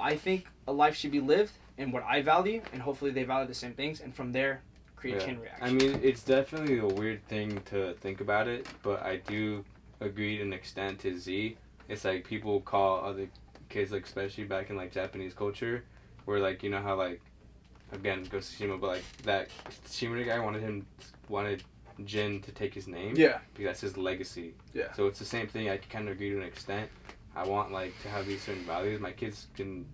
A: I think a life should be lived and what I value, and hopefully they value the same things, and from there. Chain reaction.
B: I mean, it's definitely a weird thing to think about it, but I do agree to an extent to Z. It's like people call other kids, like especially back in like Japanese culture, where like you know how like again Ghost of Tsushima, but like that Tsushima guy wanted Jin to take his name.
A: Yeah.
B: Because that's his legacy.
A: Yeah.
B: So it's the same thing. I can kind of agree to an extent. I want like to have these certain values. My kids can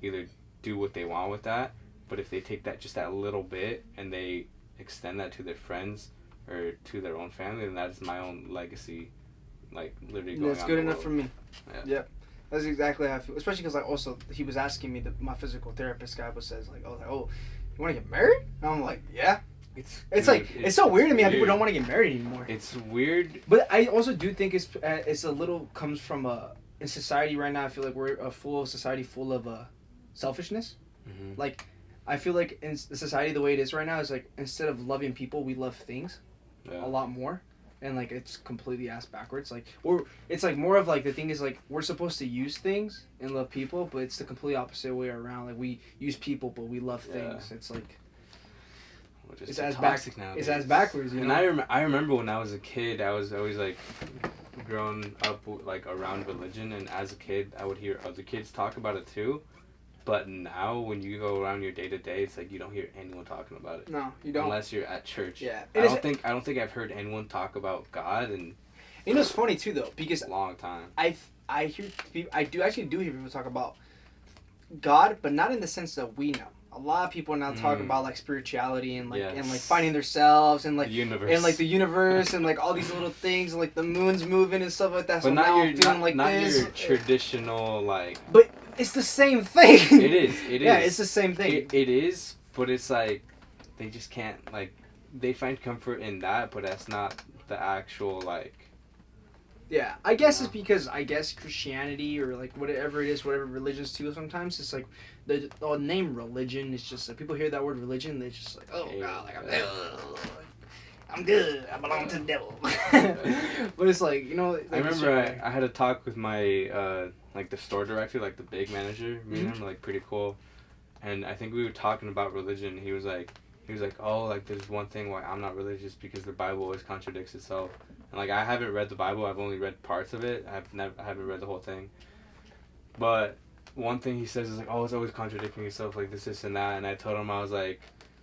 B: either do what they want with that, but if they take that just that little bit and they extend that to their friends or to their own family, then that's my own legacy, like literally going on.
A: That's good enough for me.
B: Yeah.
A: Yep. That's exactly how I feel. Especially because like also he was asking me, my physical therapist guy says like, oh, you want to get married? And I'm like, yeah. It's like it's so weird to me how people don't want to get married anymore.
B: It's weird,
A: but I also do think it's a little comes from in society right now. I feel like we're a society full of selfishness.
B: Mm-hmm.
A: Like. I feel like in society the way it is right now is like instead of loving people we love things a lot more, and like it's completely ass backwards. Like or it's like more of like the thing is like we're supposed to use things and love people, but it's the complete opposite way around. Like we use people but we love things. It's like it's as toxic now. It's as backwards. You know?
B: And I remember when I was a kid, I was always like growing up like around religion, and as a kid I would hear other kids talk about it too. But now, when you go around your day to day, it's like you don't hear anyone talking about it.
A: No, you don't.
B: Unless you're at church.
A: Yeah,
B: I don't think I've heard anyone talk about God in.
A: You know, it's funny too though because
B: a long time.
A: I hear people. I do hear people talk about God, but not in the sense that we know. A lot of people now talk about like spirituality and like and like finding themselves and like
B: the universe.
A: And like the universe and like all these little things and like the moon's moving and stuff like that.
B: But
A: so
B: not
A: now
B: your,
A: I'm feeling like
B: not
A: this.
B: Your traditional like.
A: But it's the same thing.
B: It is.
A: Yeah, it's the same thing.
B: It is, but it's like they just can't like they find comfort in that, but that's not the actual like.
A: Yeah, I guess it's because Christianity or like whatever it is, whatever religions too. Sometimes it's like the name religion is just like people hear that word religion, they're just like, oh god, like I'm good, I belong to the devil. But it's like like,
B: I remember I had a talk with my like the store director, like the big manager. Me and him were like pretty cool, and I think we were talking about religion. He was like, oh, like there's one thing why I'm not religious because the Bible always contradicts itself. And like I haven't read the Bible, I've only read parts of it. I haven't read the whole thing. But one thing he says is like, oh, it's always contradicting itself, like this and that. And I told him, I was like,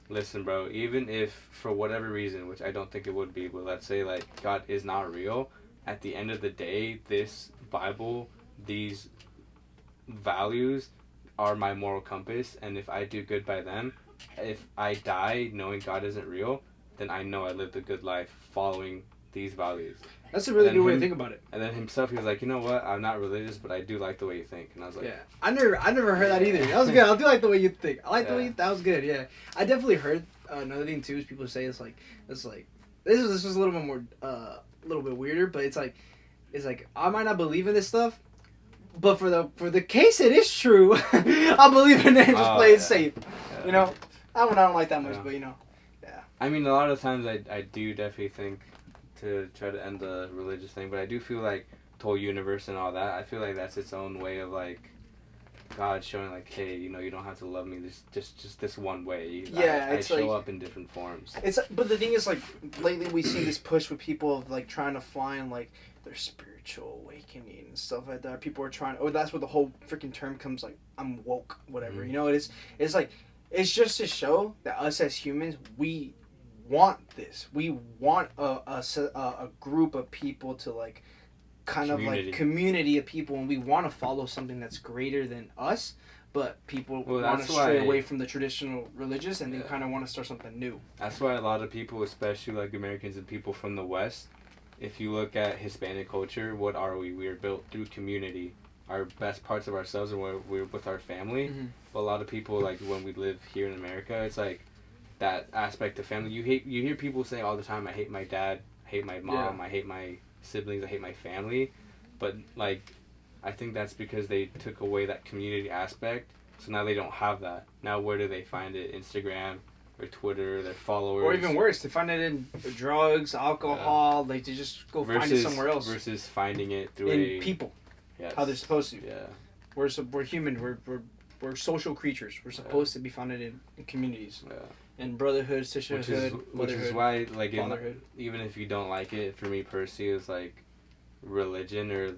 B: listen, bro, even if for whatever reason, which I don't think it would be, but let's say like God is not real, at the end of the day, this Bible, these values are my moral compass, and if I do good by them, if I die knowing God isn't real, then I know I lived a good life following these values.
A: That's a really good way to think about it.
B: And then himself, he was like, you know what? I'm not religious, but I do like the way you think. And I was like,
A: yeah, I never heard that either. That was good. I do like the way you think. I like the way that was good. Yeah, I definitely heard another thing too is people say this was a little bit more a little bit weirder, but it's like I might not believe in this stuff, but for the case it is true, I'll believe in it and just play it safe. Yeah. You know, that one I don't like that much, but you know, yeah.
B: I mean, a lot of times I do definitely think to try to end the religious thing, but I do feel like the whole universe and all that, I feel like that's its own way of like God showing like, hey, you know, you don't have to love me just this one way. I show up in different forms.
A: But the thing is, like, lately we've seen this push with people of like trying to find like their spiritual awakening and stuff like that. People are trying. Oh, that's where the whole freaking term comes. Like, I'm woke, whatever. Mm-hmm. You know, it's like it's just to show that us as humans, we want this. We want a group of people to like kind of like community of people, and we want to follow something that's greater than us, but people want to stray away from the traditional religious, and they kind of want to start something new.
B: That's why a lot of people, especially like Americans and people from the West, if you look at Hispanic culture, what are we? We are built through community. Our best parts of ourselves are when we're with our family. Mm-hmm. But a lot of people, like when we live here in America, it's like that aspect of family. You hear people say all the time, I hate my dad, I hate my mom, I hate my siblings, I hate my family. But like, I think that's because they took away that community aspect. So now they don't have that. Now where do they find it? Instagram or Twitter, their followers.
A: Or even worse, they find it in drugs, alcohol. Like they just go find it somewhere else.
B: Versus finding it through
A: in people.
B: Yes.
A: How they're supposed to.
B: Yeah.
A: We're human. We're social creatures. We're supposed to be founded in communities. Yeah. And brotherhood, sisterhood,
B: which is why, like, even if you don't like it, for me personally, it's like religion or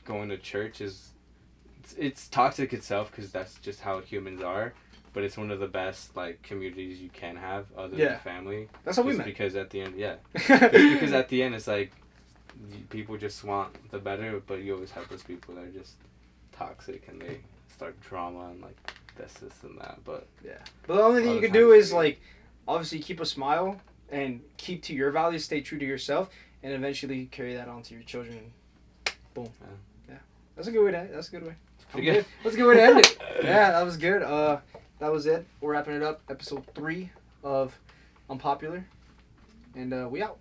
B: going to church it's toxic itself because that's just how humans are. But it's one of the best like communities you can have other than family.
A: That's how we met.
B: Because at the end, because at the end, it's like people just want the better, but you always have those people that are just toxic and they start drama and like this and that. But
A: but the only thing you can do is like obviously keep a smile and keep to your values, stay true to yourself, and eventually carry that on to your children. Boom. Yeah. That's a good way to. That's a good way. Good. That's a good way to end it. Yeah, that was good. That was it. We're wrapping it up. Episode 3 of Unpopular, and we out.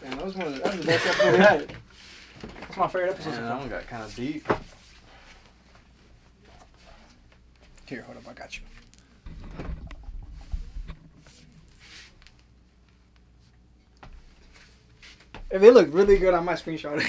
A: Damn, that was the best episode we had. That's my favorite episode.
B: That one got kind of deep.
A: Here, hold up, I got you. If it looked really good on my screenshot,